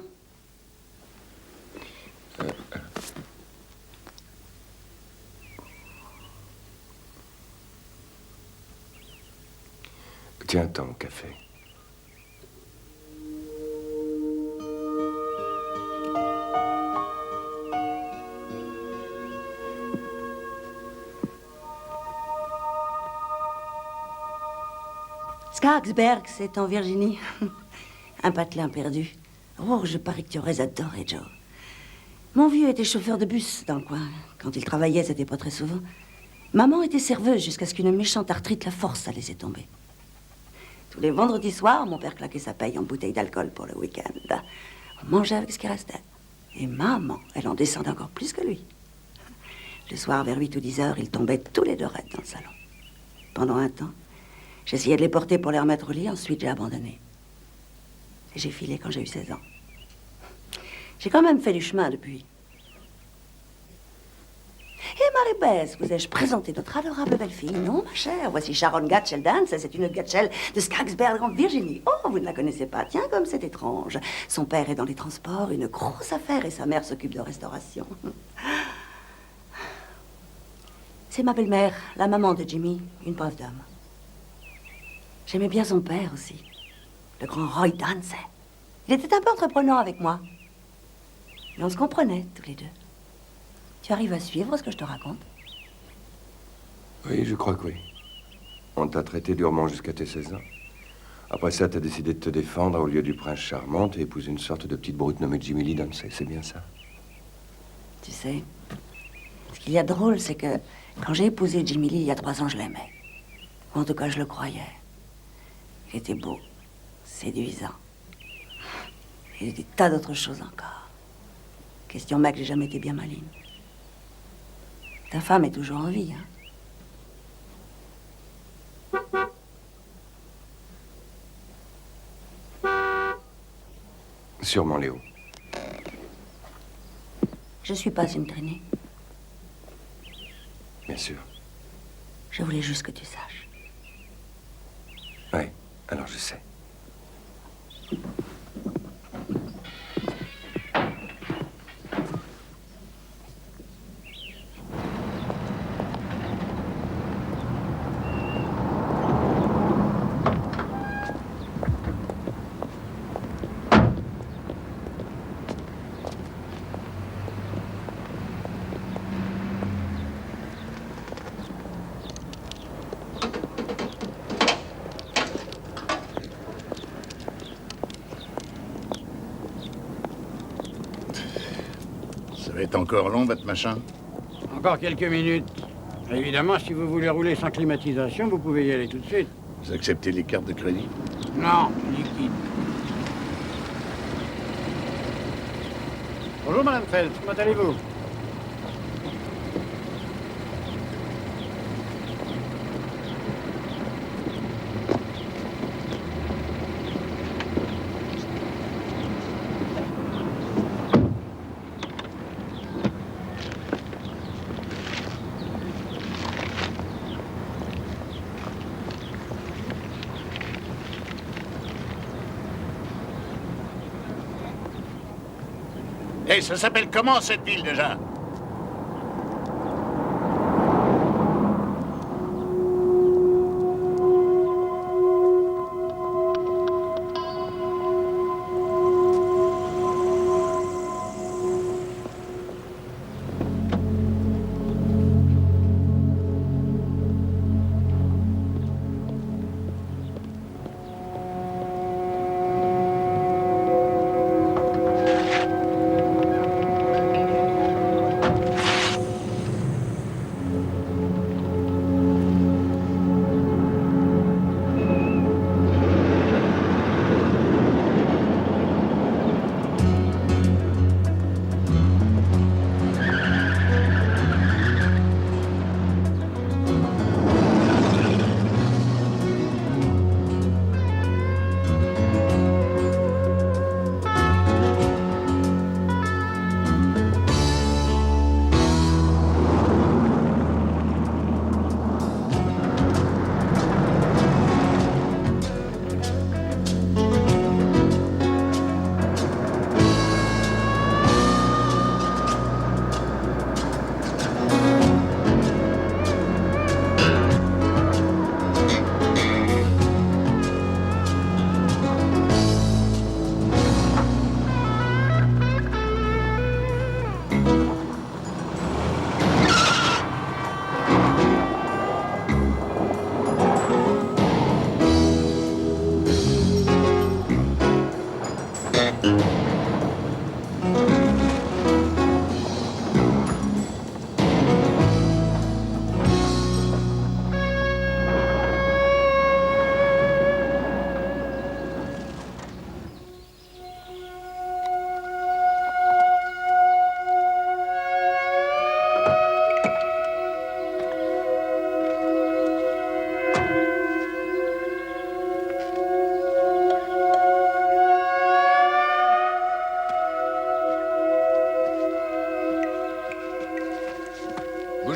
Tiens ton café. Skarksberg, c'est en Virginie. Un patelin perdu. Oh, je parie que tu aurais adoré, Joe. Mon vieux était chauffeur de bus dans le coin. Quand il travaillait, c'était pas très souvent. Maman était serveuse jusqu'à ce qu'une méchante arthrite la force à laisser tomber. Tous les vendredis soirs, mon père claquait sa paye en bouteille d'alcool pour le week-end. On mangeait avec ce qui restait. Et maman, elle en descendait encore plus que lui. Le soir, vers 8 ou 10 heures, ils tombaient tous les deux raides dans le salon. Pendant un temps, j'essayais de les porter pour les remettre au lit, ensuite j'ai abandonné. Et j'ai filé quand j'ai eu 16 ans. J'ai quand même fait du chemin depuis. Et Marie-Beth, vous ai-je présenté notre adorable belle-fille? Non, ma chère, voici Sharon Gatchell Dance, c'est une Gatchell de Skarksberg en Virginie. Oh, vous ne la connaissez pas, tiens, comme c'est étrange. Son père est dans les transports, une grosse affaire, et sa mère s'occupe de restauration. C'est ma belle-mère, la maman de Jimmy, une preuve d'homme. J'aimais bien son père aussi, le grand Roy Dance. Il était un peu entreprenant avec moi. Mais on se comprenait, tous les deux. Tu arrives à suivre ce que je te raconte? Oui, je crois que oui. On t'a traité durement jusqu'à tes 16 ans. Après ça, t'as décidé de te défendre au lieu du prince charmant. T'as épousé une sorte de petite brute nommée Jimmy Lee Dance. C'est bien ça? Tu sais, ce qu'il y a de drôle, c'est que quand j'ai épousé Jimmy Lee il y a 3 ans, je l'aimais. En tout cas, je le croyais. Il était beau, séduisant. Et des tas d'autres choses encore. Question mec, j'ai jamais été bien maligne. Ta femme est toujours en vie, hein? Sûrement, Léo. Je suis pas une traînée. Bien sûr. Je voulais juste que tu saches. Oui, alors je sais. Ça va être encore long, votre machin? Encore quelques minutes. Évidemment, si vous voulez rouler sans climatisation, vous pouvez y aller tout de suite. Vous acceptez les cartes de crédit? Non, liquide. Bonjour, Madame Feld. Comment allez-vous? Hey, ça s'appelle comment, cette ville, déjà?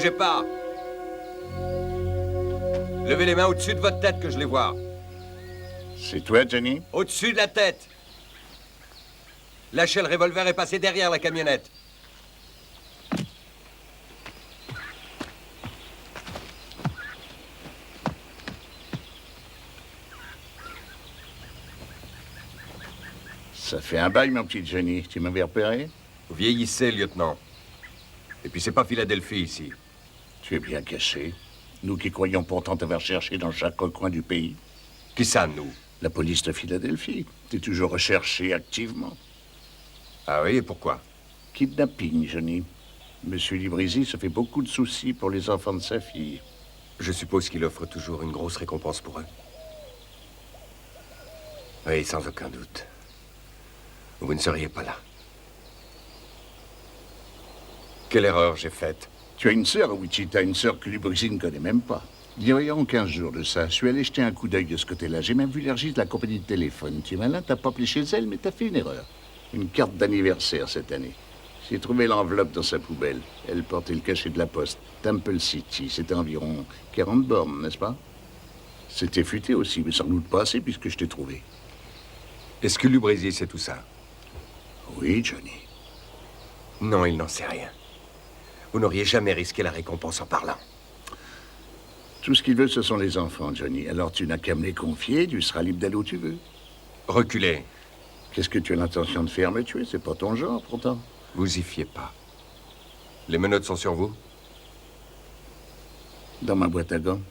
bougez pas. Levez les mains au-dessus de votre tête que je les vois. C'est toi, Johnny? Au-dessus de la tête. Lâchez le revolver et passez derrière la camionnette. Ça fait un bail, mon petit Johnny. Tu m'avais repéré? Vous vieillissez, lieutenant. Et puis c'est pas Philadelphie, ici. Tu es bien caché. Nous qui croyons pourtant t'avoir cherché dans chaque coin du pays. Qui ça, nous? La police de Philadelphie. T'es toujours recherché activement. Ah oui, et pourquoi? Kidnapping, Johnny. Monsieur Librizi se fait beaucoup de soucis pour les enfants de sa fille. Je suppose qu'il offre toujours une grosse récompense pour eux. Oui, sans aucun doute. Vous ne seriez pas là. Quelle erreur j'ai faite? Tu as une sœur à Wichita, une sœur que Librizi ne connaît même pas. Il y a environ 15 jours de ça, je suis allé jeter un coup d'œil de ce côté-là. J'ai même vu les registres de la compagnie de téléphone. Tu es malin, t'as pas appelé chez elle, mais t'as fait une erreur. Une carte d'anniversaire cette année. J'ai trouvé l'enveloppe dans sa poubelle. Elle portait le cachet de la poste. Temple City. C'était environ 40 bornes, n'est-ce pas? C'était futé aussi, mais sans doute pas assez puisque je t'ai trouvé. Est-ce que Librizi sait tout ça? Oui, Johnny. Non, il n'en sait rien. Vous n'auriez jamais risqué la récompense en parlant. Tout ce qu'il veut, ce sont les enfants, Johnny. Alors tu n'as qu'à me les confier, tu seras libre d'aller où tu veux. Reculez. Qu'est-ce que tu as l'intention de faire? Me tuer? C'est pas ton genre, pourtant. Vous y fiez pas. Les menottes sont sur vous? Dans ma boîte à gants.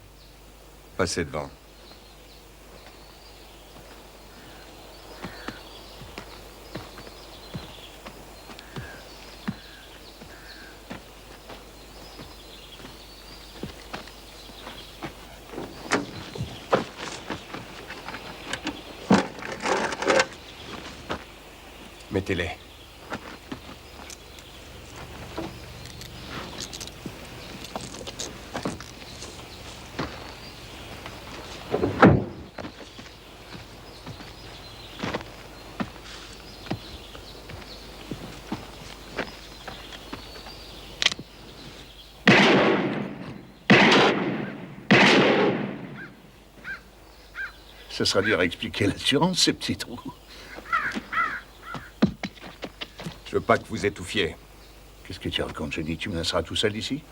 Passez devant. Mettez-les. Ce sera dur à expliquer l'assurance, ces petits trous. Je veux pas que vous étouffiez. Qu'est-ce que tu racontes, Johnny? Tu me laisseras tout seul ici?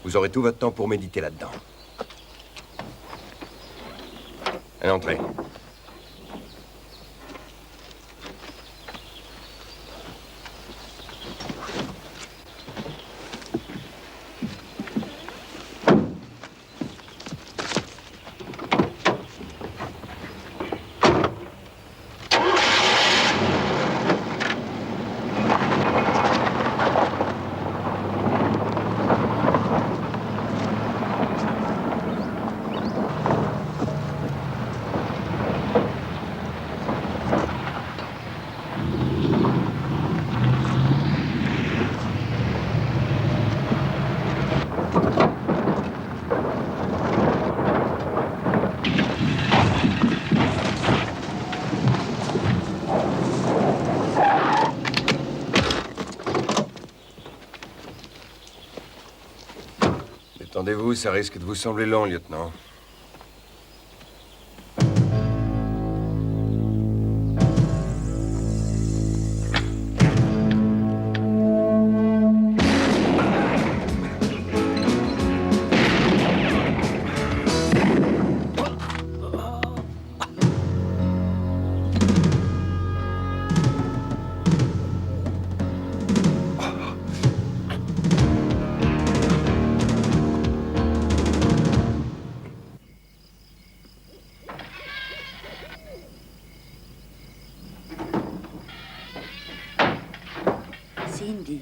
Vous aurez tout votre temps pour méditer là-dedans. Allez, entrez. Détendez-vous, ça risque de vous sembler long, lieutenant. Cindy,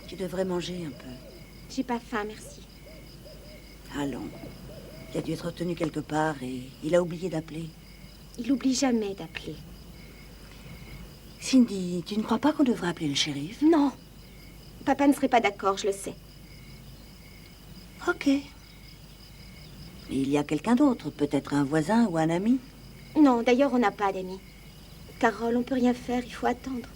tu devrais manger un peu. J'ai pas faim, merci. Allons. Il a dû être retenu quelque part et il a oublié d'appeler. Il oublie jamais d'appeler. Cindy, tu ne crois pas qu'on devrait appeler le shérif? Non. Papa ne serait pas d'accord, je le sais. Ok. Mais il y a quelqu'un d'autre, peut-être un voisin ou un ami? Non, d'ailleurs, on n'a pas d'amis. Carole, on peut rien faire, il faut attendre.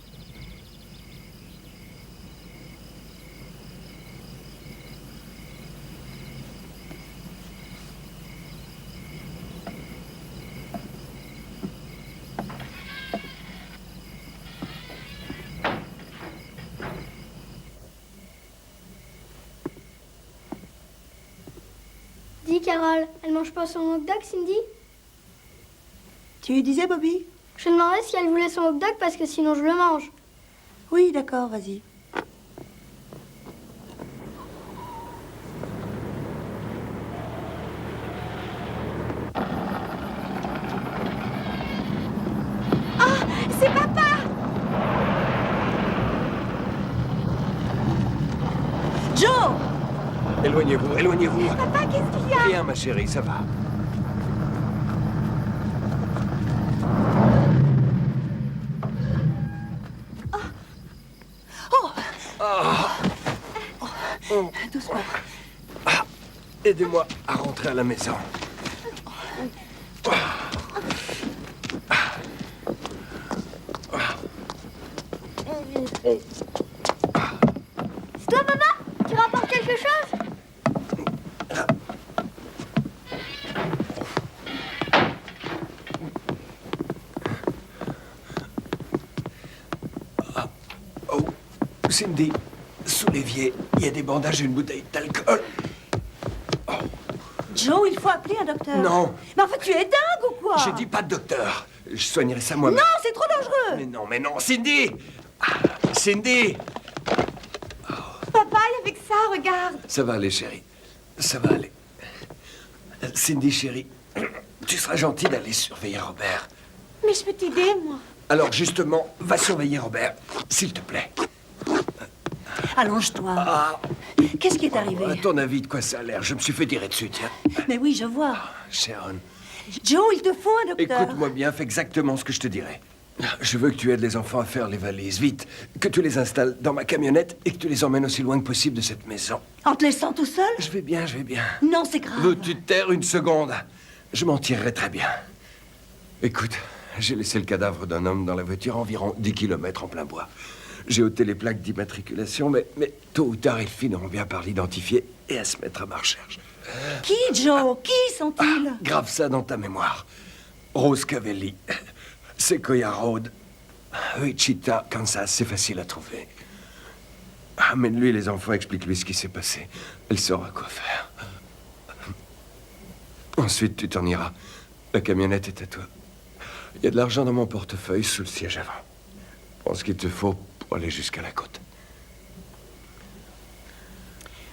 Carole. Elle mange pas son hot dog, Cindy? Tu disais, Bobby? Je demandais si elle voulait son hot dog parce que sinon je le mange. Oui, d'accord, vas-y. C'est papa! Joe! Éloignez-vous, éloignez-vous. Papa, qu'est-ce qu'il y a? Rien, ma chérie, ça va. Doucement. Aidez-moi à rentrer à la maison. C'est toi, papa? Tu rapportes quelque chose? Oh, Cindy, sous l'évier, il y a des bandages et une bouteille d'alcool. Joe, il faut appeler un docteur. Non. Mais enfin, tu es dingue ou quoi? J'ai dit pas de docteur. Je soignerai ça moi-même. Non, c'est trop dangereux. Mais non, Cindy! Cindy! Papa, avec ça, regarde. Ça va aller, chérie. Ça va aller. Cindy, chérie, tu seras gentille d'aller surveiller Robert. Mais je peux t'aider, moi. Alors, justement, va surveiller Robert, s'il te plaît. Allonge-toi. Qu'est-ce qui est arrivé? À ton avis, de quoi ça a l'air? Je me suis fait tirer dessus, tiens. Mais oui, je vois. Sharon, Joe, il te faut un docteur. écoute-moi bien, fais exactement ce que je te dirai. Je veux que tu aides les enfants à faire les valises, vite. Que tu les installes dans ma camionnette et que tu les emmènes aussi loin que possible de cette maison. En te laissant tout seul? Je vais bien, je vais bien. Non, c'est grave. Veux-tu te taire une seconde? Je m'en tirerai très bien. Écoute, j'ai laissé le cadavre d'un homme dans la voiture environ 10 km en plein bois. J'ai ôté les plaques d'immatriculation, mais tôt ou tard, ils finiront bien par l'identifier et à se mettre à ma recherche. Qui, Joe? Qui sont-ils? Grave ça dans ta mémoire. Rose Cavelli, Sequoia Road, Wichita, Kansas, c'est facile à trouver. Amène-lui les enfants, explique-lui ce qui s'est passé. Elle saura quoi faire. Ensuite, tu t'en iras. La camionnette est à toi. Il y a de l'argent dans mon portefeuille sous le siège avant. Prends ce qu'il te faut pour aller jusqu'à la côte.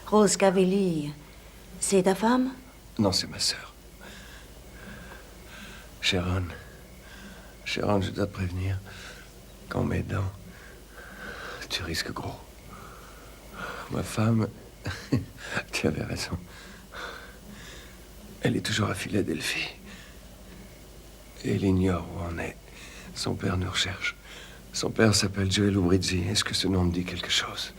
Rose Cavelli, c'est ta femme? Non, c'est ma sœur. Sharon, je dois te prévenir. Quand mes dents, tu risques gros. Ma femme, tu avais raison. Elle est toujours à Philadelphie. Et elle ignore où on est. Son père nous recherche. Son père s'appelle Joe Lubrizzi. Est-ce que ce nom me dit quelque chose?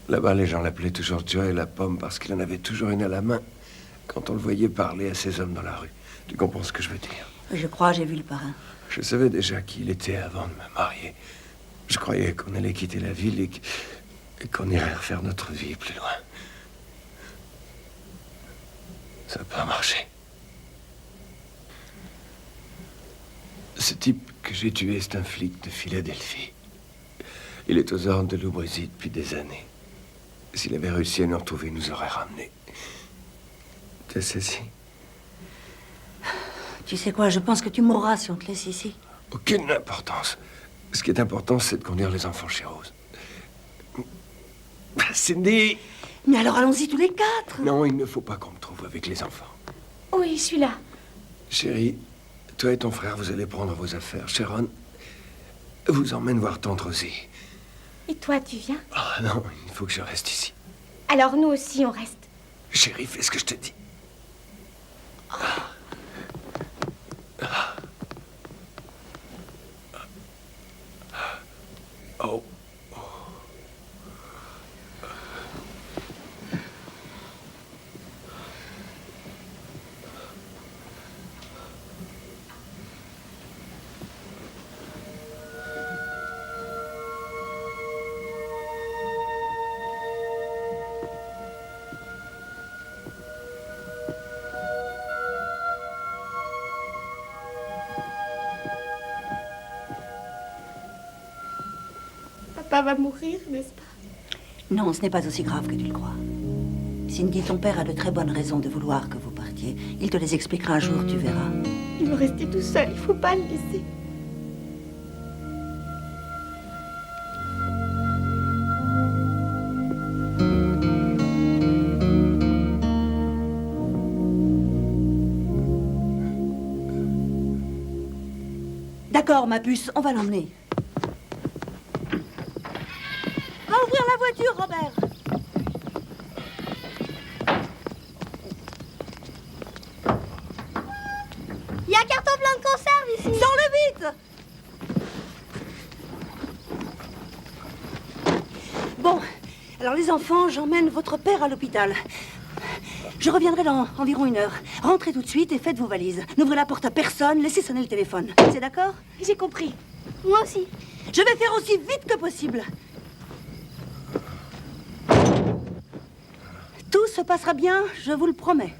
Là-bas, les gens l'appelaient toujours Joe la pomme parce qu'il en avait toujours une à la main quand on le voyait parler à ces hommes dans la rue. Tu comprends ce que je veux dire? Je crois, j'ai vu le parrain. Je savais déjà qui il était avant de me marier. Je croyais qu'on allait quitter la ville et qu'on irait refaire notre vie plus loin. Ça n'a pas marché. Ce type que j'ai tué, c'est un flic de Philadelphie. Il est aux ordres de Lubrizzi depuis des années. S'il avait réussi à nous retrouver, il nous aurait ramenés. Tu as saisi? Tu sais quoi, je pense que tu mourras si on te laisse ici. Aucune importance. Ce qui est important, c'est de conduire les enfants chez Rose. Cindy! Mais alors allons-y tous les quatre. Non, il ne faut pas qu'on me trouve avec les enfants. Oui, je suis là. Chérie, toi et ton frère, vous allez prendre vos affaires. Sharon vous emmène voir tante Rosie. Et toi, tu viens? Ah non, il faut que je reste ici. Alors nous aussi, on reste. Chérie, fais ce que je te dis. Oh. Papa va mourir, n'est-ce pas? Non, ce n'est pas aussi grave que tu le crois. Cindy, ton père a de très bonnes raisons de vouloir que vous partiez. Il te les expliquera un jour, tu verras. Il veut rester tout seul, il faut pas le laisser. D'accord, ma puce, on va l'emmener. Va ouvrir la voiture, Robert. Il y a un carton plein de conserve ici. Sors-le vite. Bon, alors les enfants, j'emmène votre père à l'hôpital. Je reviendrai dans environ 1 heure. Rentrez tout de suite et faites vos valises. N'ouvrez la porte à personne, laissez sonner le téléphone. C'est d'accord? J'ai compris. Moi aussi. Je vais faire aussi vite que possible. Tout se passera bien, je vous le promets.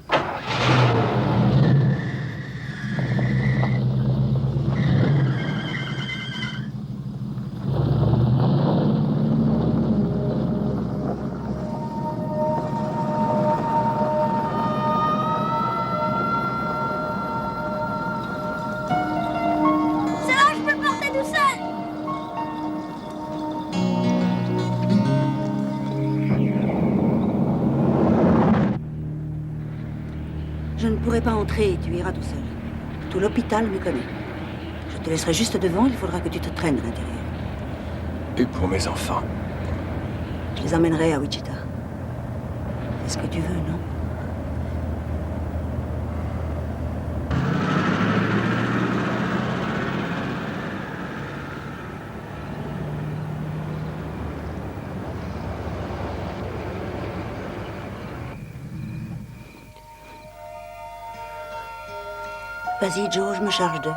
Je ne pourrai pas entrer et tu iras tout seul. Tout l'hôpital me connaît. Je te laisserai juste devant, il faudra que tu te traînes à l'intérieur. Et pour mes enfants? Je les emmènerai à Wichita. C'est ce que tu veux, non? Vas-y, Joe, je me charge d'eux.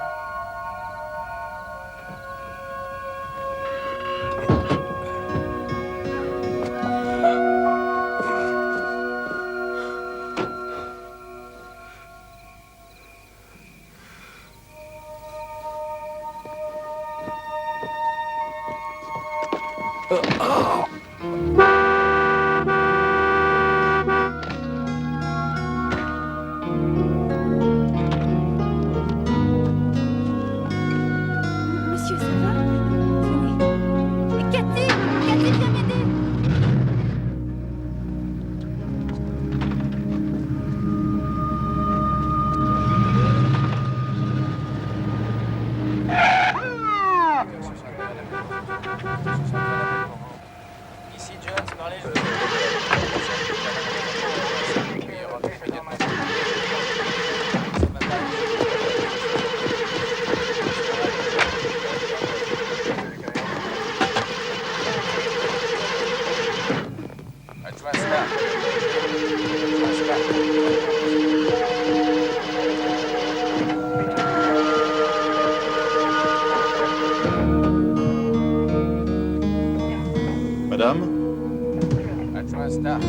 Monsieur, ça va? Venez. Mais Cathy, viens m'aider. Ici, Jones, dans les Madame? Adjoint Stark.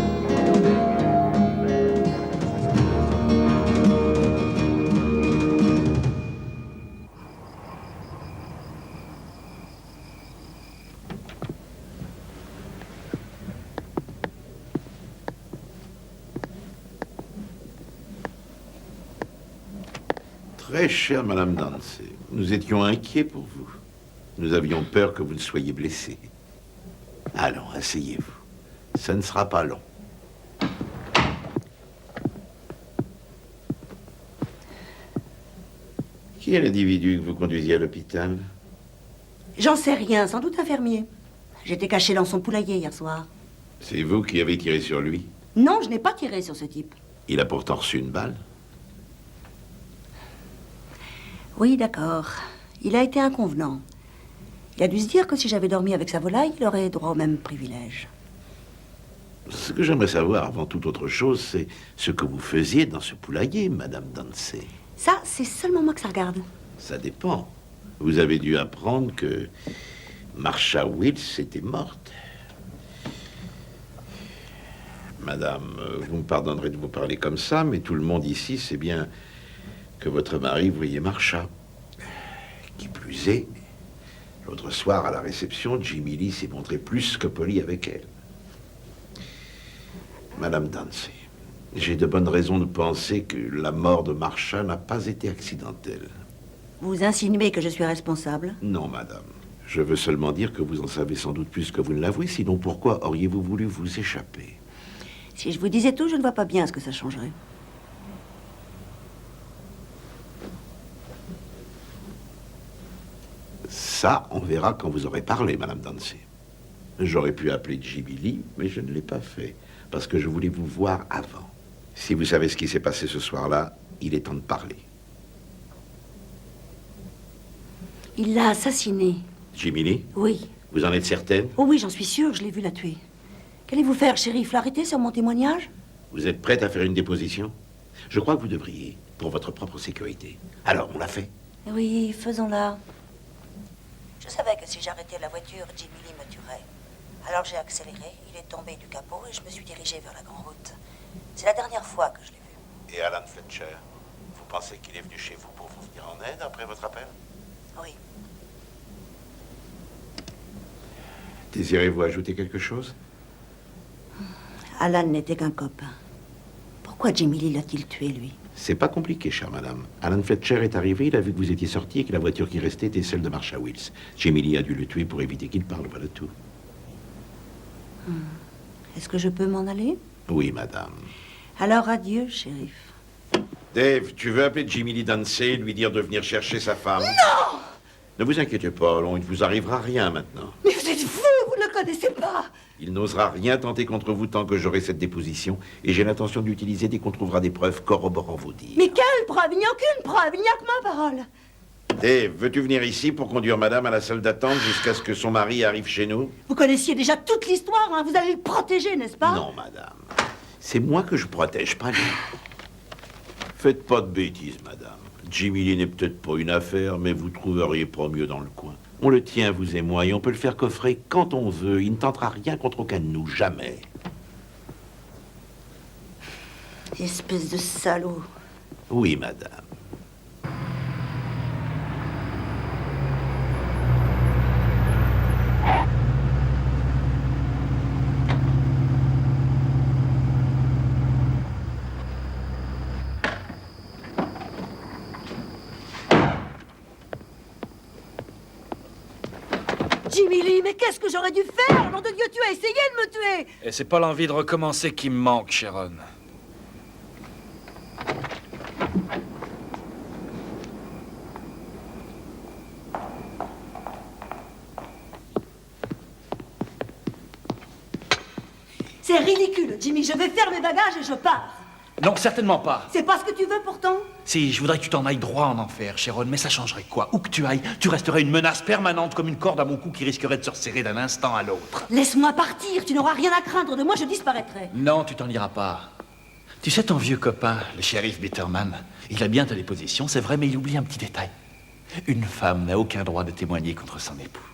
Très chère Madame Dance, nous étions inquiets pour vous. Nous avions peur que vous ne soyez blessée. Allons, asseyez-vous. Ça ne sera pas long. Qui est l'individu que vous conduisiez à l'hôpital? J'en sais rien, sans doute infirmier. J'étais caché dans son poulailler hier soir. C'est vous qui avez tiré sur lui? Non, je n'ai pas tiré sur ce type. Il a pourtant reçu une balle. Oui, d'accord. Il a été inconvenant. Il a dû se dire que si j'avais dormi avec sa volaille, il aurait droit au même privilège. Ce que j'aimerais savoir, avant toute autre chose, c'est ce que vous faisiez dans ce poulailler, Madame Dance. Ça, c'est seulement moi que ça regarde. Ça dépend. Vous avez dû apprendre que Marsha Wills était morte. Madame, vous me pardonnerez de vous parler comme ça, mais tout le monde ici sait bien que votre mari voyait Marsha. Qui plus est, l'autre soir, à la réception, Jimmy Lee s'est montré plus que poli avec elle. Madame Dancy, j'ai de bonnes raisons de penser que la mort de Marsha n'a pas été accidentelle. Vous insinuez que je suis responsable? Non, madame. Je veux seulement dire que vous en savez sans doute plus que vous ne l'avouez, sinon pourquoi auriez-vous voulu vous échapper? Si je vous disais tout, je ne vois pas bien ce que ça changerait. Ça, on verra quand vous aurez parlé, Madame Dancy. J'aurais pu appeler Jimmy Lee, mais je ne l'ai pas fait, parce que je voulais vous voir avant. Si vous savez ce qui s'est passé ce soir-là, il est temps de parler. Il l'a assassiné. Jimmy Lee? Oui. Vous en êtes certaine? Oh oui, j'en suis sûre, je l'ai vu la tuer. Qu'allez-vous faire, shérif? L'arrêter sur mon témoignage? Vous êtes prête à faire une déposition? Je crois que vous devriez, pour votre propre sécurité. Alors, on l'a fait? Oui, faisons-la. Je savais que si j'arrêtais la voiture, Jimmy Lee me tuerait. Alors j'ai accéléré, il est tombé du capot et je me suis dirigé vers la grande route. C'est la dernière fois que je l'ai vu. Et Alan Fletcher, vous pensez qu'il est venu chez vous pour vous venir en aide après votre appel? Oui. Désirez-vous ajouter quelque chose? Alan n'était qu'un copain. Pourquoi Jimmy Lee l'a-t-il tué, lui? C'est pas compliqué, chère madame. Alan Fletcher est arrivé, il a vu que vous étiez sorti et que la voiture qui restait était celle de Marsha Wills. Jimmy Lee a dû le tuer pour éviter qu'il parle, voilà tout. Est-ce que je peux m'en aller? Oui, madame. Alors adieu, shérif. Dave, tu veux appeler Jimmy Lee Dancy et lui dire de venir chercher sa femme? Non! Ne vous inquiétez pas, il ne vous arrivera rien maintenant. Mais vous êtes fou, vous ne le connaissez pas! Il n'osera rien tenter contre vous tant que j'aurai cette déposition, et j'ai l'intention d'utiliser dès qu'on trouvera des preuves corroborant vos dires. Mais quelle preuve? Il n'y a aucune preuve, il n'y a que ma parole. Dave, veux-tu venir ici pour conduire madame à la salle d'attente jusqu'à ce que son mari arrive chez nous? Vous connaissiez déjà toute l'histoire, hein? Vous allez le protéger, n'est-ce pas? Non, madame. C'est moi que je protège, pas lui. Faites pas de bêtises, madame. Jimmy Lee n'est peut-être pas une affaire, mais vous trouveriez pas mieux dans le coin. On le tient, vous et moi, et on peut le faire coffrer quand on veut. Il ne tentera rien contre aucun de nous, jamais. Espèce de salaud. Oui, madame. Jimmy Lee, mais qu'est-ce que j'aurais dû faire? Nom de Dieu, tu as essayé de me tuer! Et c'est pas l'envie de recommencer qui me manque, Sharon. C'est ridicule, Jimmy. Je vais faire mes bagages et je pars. Non, certainement pas. C'est pas ce que tu veux pourtant? Si, je voudrais que tu t'en ailles droit en enfer, Sharon, mais ça changerait quoi? Où que tu ailles, tu resterais une menace permanente comme une corde à mon cou qui risquerait de se resserrer d'un instant à l'autre. Laisse-moi partir, tu n'auras rien à craindre de moi, je disparaîtrai. Non, tu t'en iras pas. Tu sais, ton vieux copain, le shérif Bitterman, il a bien ta déposition, c'est vrai, mais il oublie un petit détail. Une femme n'a aucun droit de témoigner contre son époux.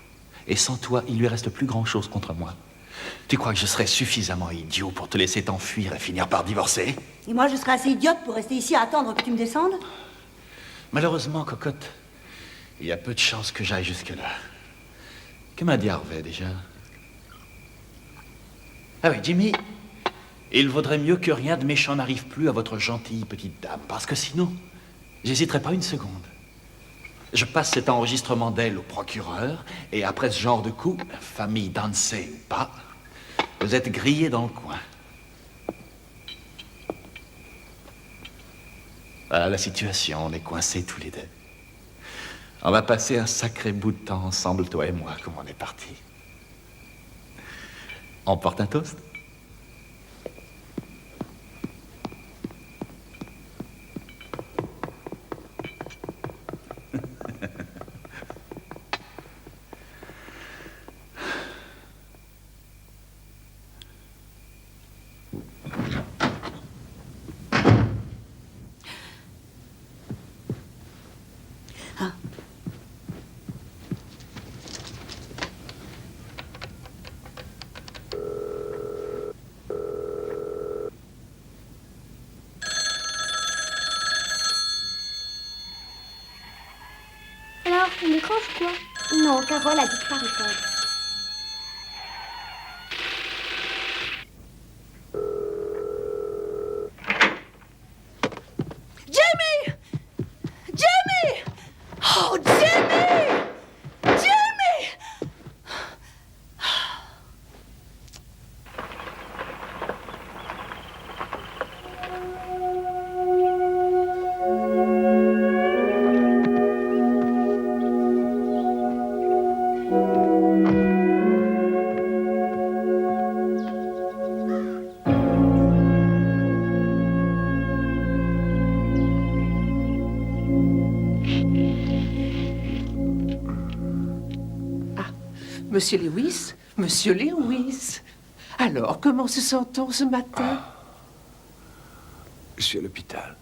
Et sans toi, il lui reste plus grand-chose contre moi. Tu crois que je serais suffisamment idiot pour te laisser t'enfuir et finir par divorcer? Et moi, je serais assez idiote pour rester ici à attendre que tu me descendes? Malheureusement, cocotte, il y a peu de chances que j'aille jusque-là. Que m'a dit Harvey, déjà? Ah oui, Jimmy, il vaudrait mieux que rien de méchant n'arrive plus à votre gentille petite dame, parce que sinon, j'hésiterai pas une seconde. Je passe cet enregistrement d'elle au procureur, et après ce genre de coup, famille Dancy ou pas, vous êtes grillés dans le coin. Voilà la situation, on est coincés tous les deux. On va passer un sacré bout de temps ensemble, toi et moi, comme on est partis. On porte un toast? Alors, on décroche quoi? Non, Carole a dit de pas répondre. Monsieur Lewis? Monsieur Lewis? Alors, comment se sent-on ce matin? Je suis à l'hôpital.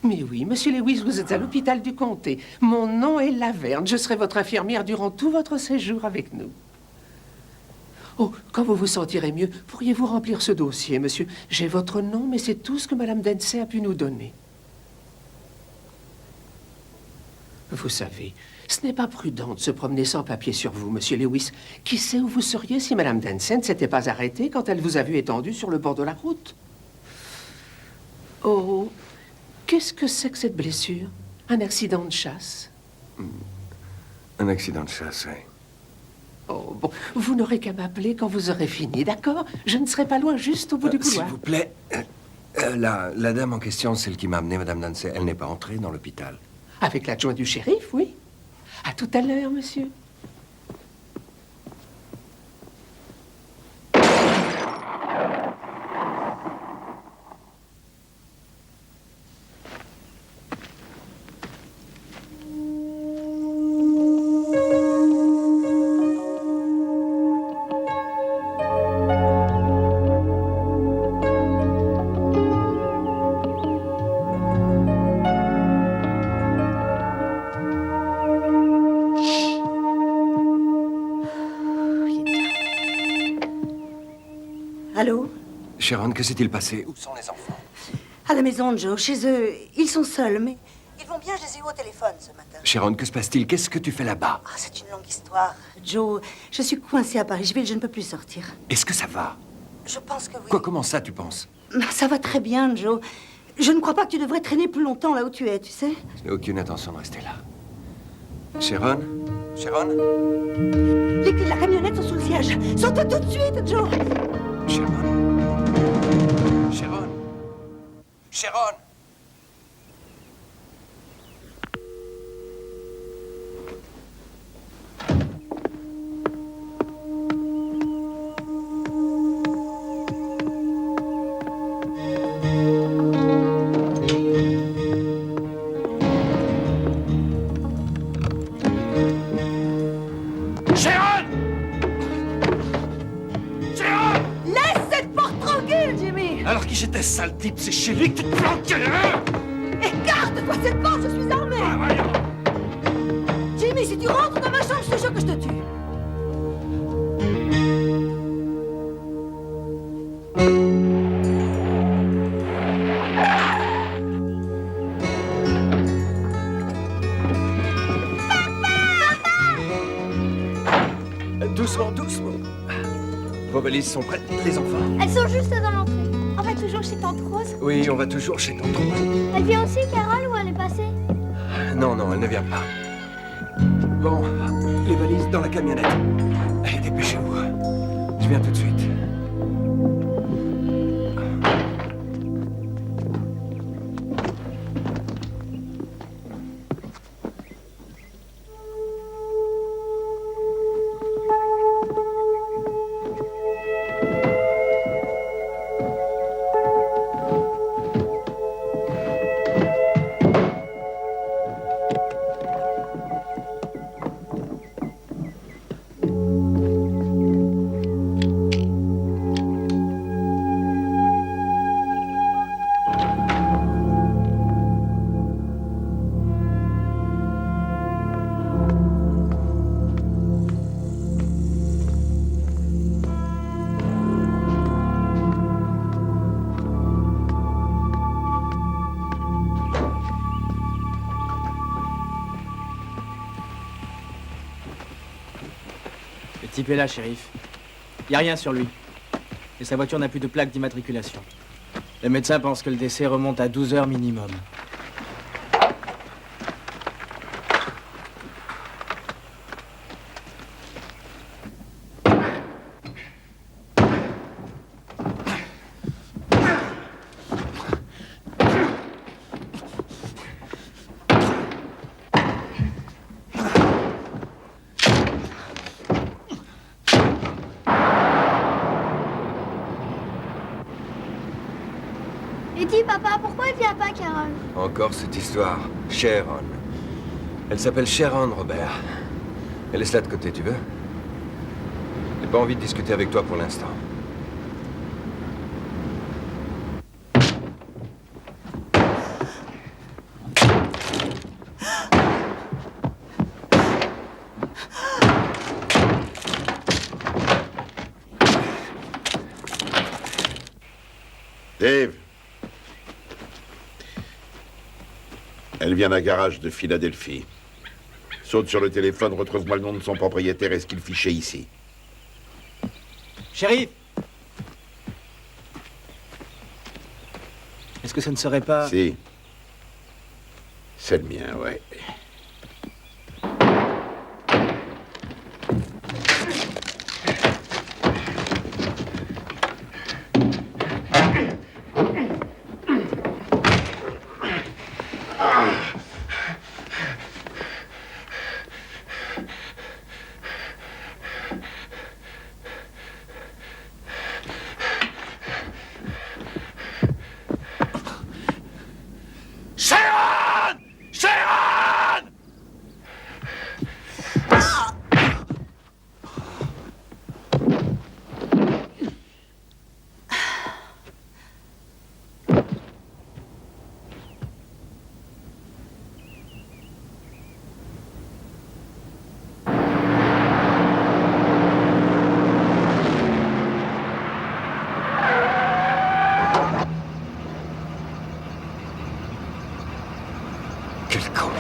Mais oui, Monsieur Lewis, vous êtes à l'hôpital du comté. Mon nom est Laverne. Je serai votre infirmière durant tout votre séjour avec nous. Oh, quand vous vous sentirez mieux, pourriez-vous remplir ce dossier, monsieur? J'ai votre nom, mais c'est tout ce que Madame Densey a pu nous donner. Vous savez, ce n'est pas prudent de se promener sans papier sur vous, Monsieur Lewis. Qui sait où vous seriez si Madame Densey ne s'était pas arrêtée quand elle vous a vu étendu sur le bord de la route? Oh, qu'est-ce que c'est que cette blessure? Un accident de chasse? Un accident de chasse, oui. Oh, bon, vous n'aurez qu'à m'appeler quand vous aurez fini, d'accord? Je ne serai pas loin, juste au bout du couloir. S'il vous plaît, la dame en question, celle qui m'a amené, Madame Densey, elle n'est pas entrée dans l'hôpital. Avec l'adjoint du shérif, oui. À tout à l'heure, monsieur. Allô? Sharon, que s'est-il passé? Où sont les enfants? À la maison, Joe. Chez eux, ils sont seuls, mais... Ils vont bien, je les ai eu au téléphone ce matin. Sharon, que se passe-t-il? Qu'est-ce que tu fais là-bas? Ah, c'est une longue histoire. Joe, je suis coincée à Parisville, je ne peux plus sortir. Est-ce que ça va? Je pense que oui. Quoi, comment ça, tu penses? Ça va très bien, Joe. Je ne crois pas que tu devrais traîner plus longtemps là où tu es, tu sais. Je n'ai aucune intention de rester là. Sharon? Sharon? Les clés de la camionnette sont sous le siège. Sors-toi tout de suite, Joe. Sharon? Sharon? Sharon? Alors qui j'étais, sale type? C'est chez lui que tu te planquais, hein? Écarte-toi cette porte, je suis armée! Jimmy, si tu rentres dans ma chambre, je te jure que je te tue. Doucement, doucement. Vos valises sont prêtes, les enfants? Elles sont juste dans l'entrée. On va toujours chez Tante Rose? Oui, on va toujours chez Tante Rose. Elle vient aussi, Carole, ou elle est passée? Non, non, elle ne vient pas. Bon, les valises dans la camionnette. Allez, dépêchez-vous. Je viens tout de suite. Le type est là, shérif. Y a rien sur lui. Et sa voiture n'a plus de plaque d'immatriculation. Le médecin pense que le décès remonte à 12 heures minimum. Et dis, papa, pourquoi elle vient pas, Carole? Encore cette histoire. Sharon. Elle s'appelle Sharon, Robert. Elle laisse là de côté, tu veux? pas envie de discuter avec toi pour l'instant. Dave. Elle vient d'un garage de Philadelphie. Saute sur le téléphone, retrouve-moi le nom de son propriétaire et ce qu'il fichait ici. Shérif! Est-ce que ce ne serait pas... Si. C'est le mien, ouais. Sharon! Sharon! Quel con.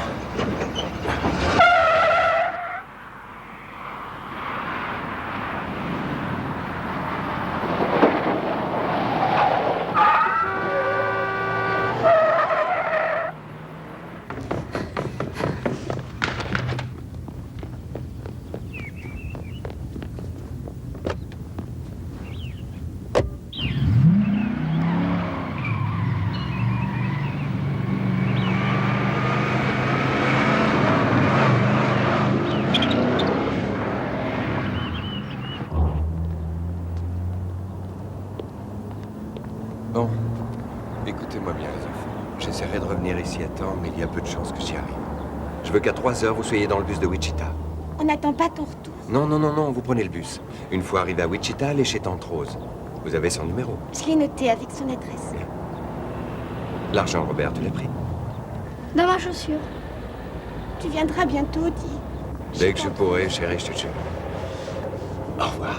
Bon, écoutez-moi bien les enfants. J'essaierai de revenir ici à temps, mais il y a peu de chances que j'y arrive. Je veux qu'à 3 heures, vous soyez dans le bus de Wichita. On n'attend pas ton retour. Non, non, non, non, vous prenez le bus. Une fois arrivé à Wichita, allez chez Tante Rose. Vous avez son numéro. Je l'ai noté avec son adresse. L'argent, Robert, tu l'as pris? Dans ma chaussure. Tu viendras bientôt, dis. Dès que je pourrai, chérie, je te jure. Au revoir.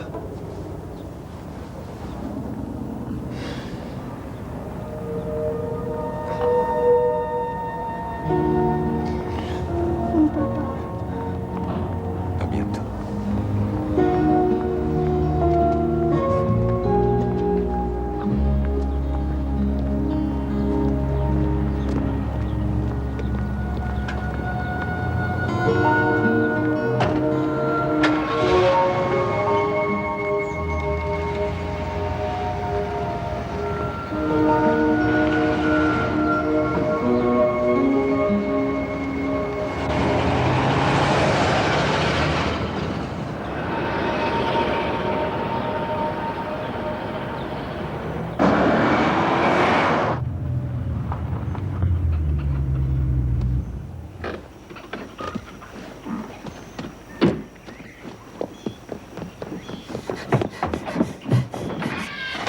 À bientôt.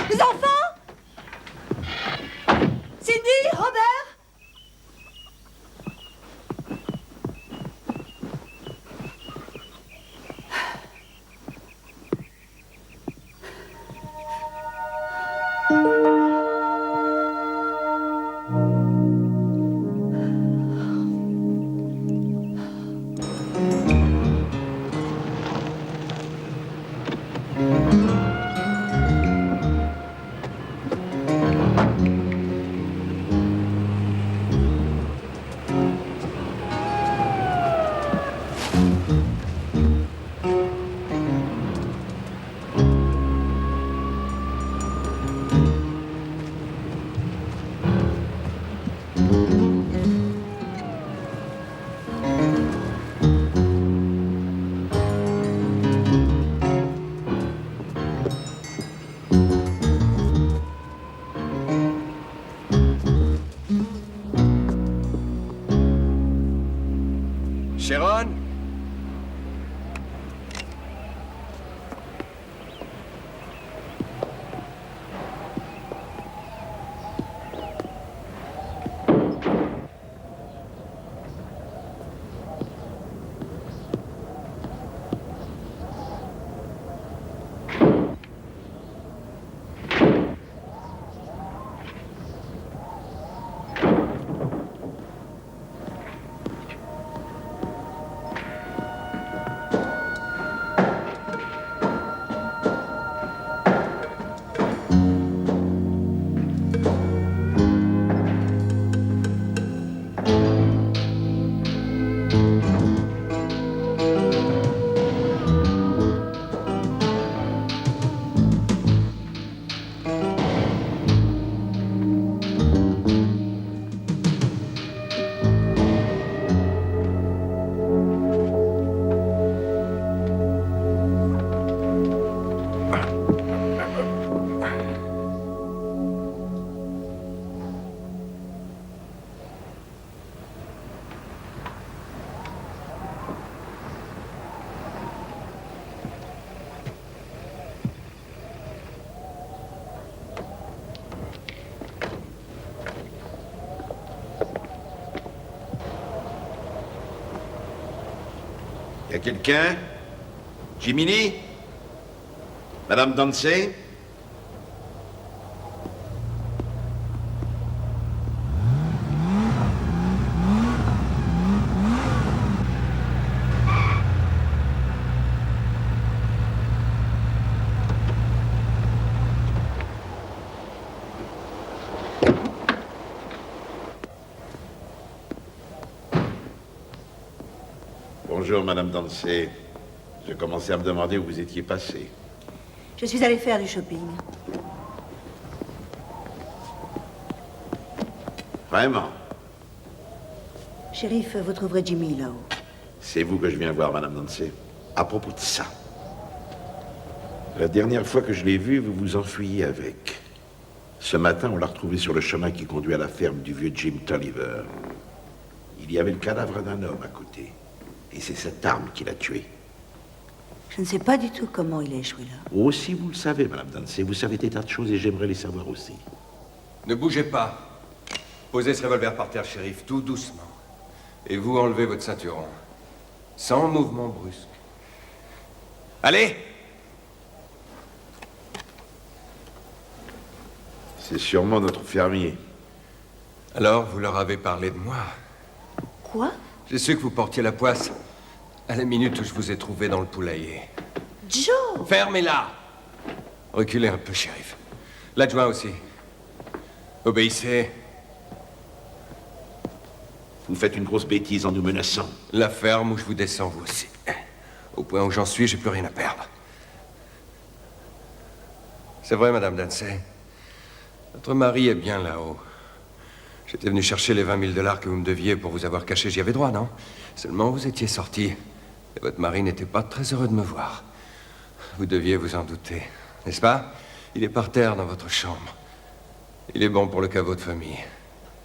Les enfants! Cindy, Robert! Sharon? Y a quelqu'un? Jiminy? Madame Dancey? Bonjour, Madame Dancey. Je commençais à me demander où vous étiez passée. Je suis allée faire du shopping. Vraiment? Shérif, vous trouverez Jimmy là-haut. C'est vous que je viens voir, Madame Dancey. À propos de ça. La dernière fois que je l'ai vu, vous vous enfuyiez avec. Ce matin, on l'a retrouvé sur le chemin qui conduit à la ferme du vieux Jim Tolliver. Il y avait le cadavre d'un homme à côté. Et c'est cette arme qui l'a tué. Je ne sais pas du tout comment il a échoué là. Oh, si vous le savez, Madame Dancey, vous savez des tas de choses et j'aimerais les savoir aussi. Ne bougez pas. Posez ce revolver par terre, shérif, tout doucement. Et vous enlevez votre ceinturon. Sans mouvement brusque. Allez! C'est sûrement notre fermier. Alors, vous leur avez parlé de moi? Quoi? J'ai su que vous portiez la poisse à la minute où je vous ai trouvé dans le poulailler. Joe! Fermez-la! Reculez un peu, shérif. L'adjoint aussi. Obéissez. Vous faites une grosse bêtise en nous menaçant. La ferme où je vous descends, vous aussi. Au point où j'en suis, j'ai plus rien à perdre. C'est vrai, Madame Dancey. Votre mari est bien là-haut. J'étais venu chercher les 20 000 $ que vous me deviez pour vous avoir caché. J'y avais droit, non? Seulement, vous étiez sorti. Et votre mari n'était pas très heureux de me voir. Vous deviez vous en douter, n'est-ce pas? Il est par terre dans votre chambre. Il est bon pour le caveau de famille.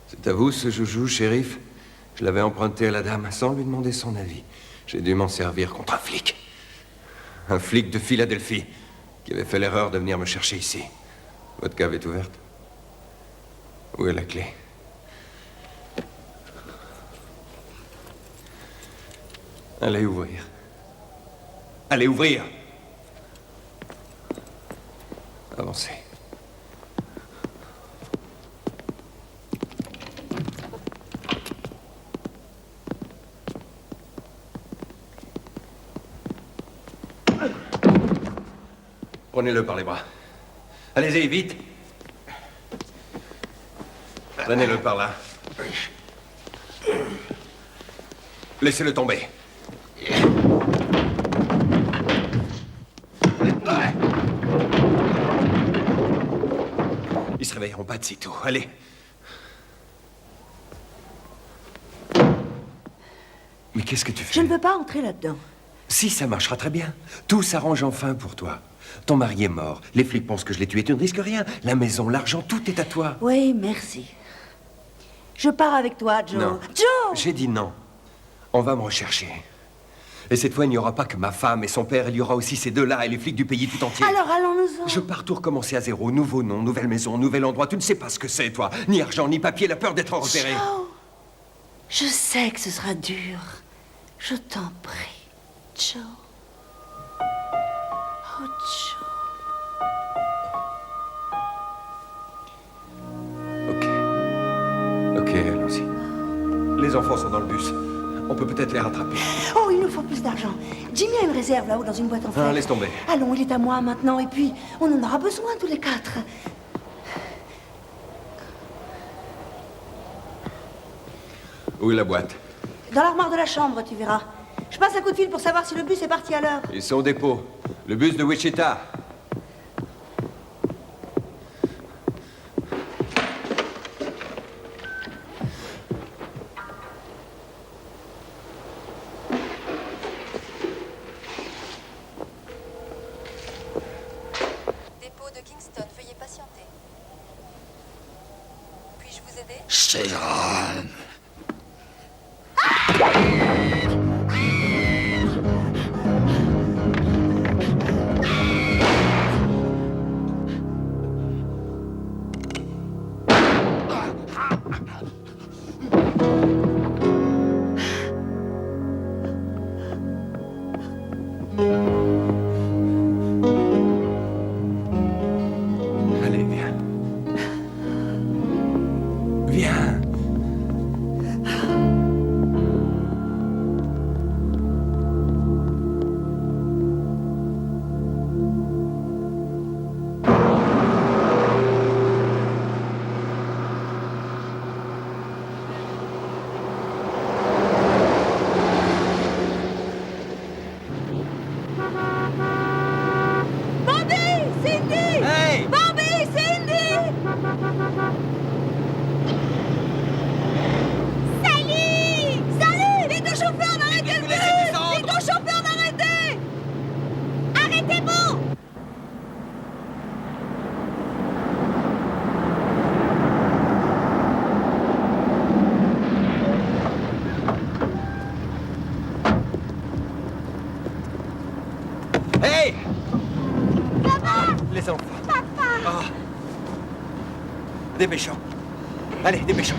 C'est à vous, ce joujou, shérif? Je l'avais emprunté à la dame sans lui demander son avis. J'ai dû m'en servir contre un flic. Un flic de Philadelphie qui avait fait l'erreur de venir me chercher ici. Votre cave est ouverte? Où est la clé? Allez ouvrir. Allez ouvrir. Avancez. Prenez-le par les bras. Allez-y, vite. Prenez-le par là. Laissez-le tomber. Ils se réveilleront pas de sitôt. Allez. Mais qu'est-ce que tu fais? Je ne veux pas entrer là-dedans. Si, ça marchera très bien. Tout s'arrange enfin pour toi. Ton mari est mort. Les flics pensent que je l'ai tué. Tu ne risques rien. La maison, l'argent, tout est à toi. Oui, merci. Je pars avec toi, Joe. Non. Joe! J'ai dit non. On va me rechercher. Et cette fois, il n'y aura pas que ma femme et son père. Il y aura aussi ces deux-là et les flics du pays tout entier. Alors allons-nous-en. Je pars tout recommencer à zéro. Nouveau nom, nouvelle maison, nouvel endroit. Tu ne sais pas ce que c'est, toi. Ni argent, ni papier. La peur d'être repéré. Joe! Je sais que ce sera dur. Je t'en prie, Joe. Oh, Joe. Ok, allons-y. Les enfants sont dans le bus. On peut peut-être les rattraper. Oh, il nous faut plus d'argent. Jimmy a une réserve là-haut dans une boîte en fer. Ah, laisse tomber. Allons, il est à moi maintenant, et puis on en aura besoin tous les quatre. Où est la boîte? Dans l'armoire de la chambre, tu verras. Je passe un coup de fil pour savoir si le bus est parti à l'heure. Ils sont au dépôt. Le bus de Wichita. Dépôt de Kingston, veuillez patienter. Puis-je vous aider? Sharon. Hey! Papa! Les enfants. Papa! Ah. Dépêchons. Allez, dépêchons.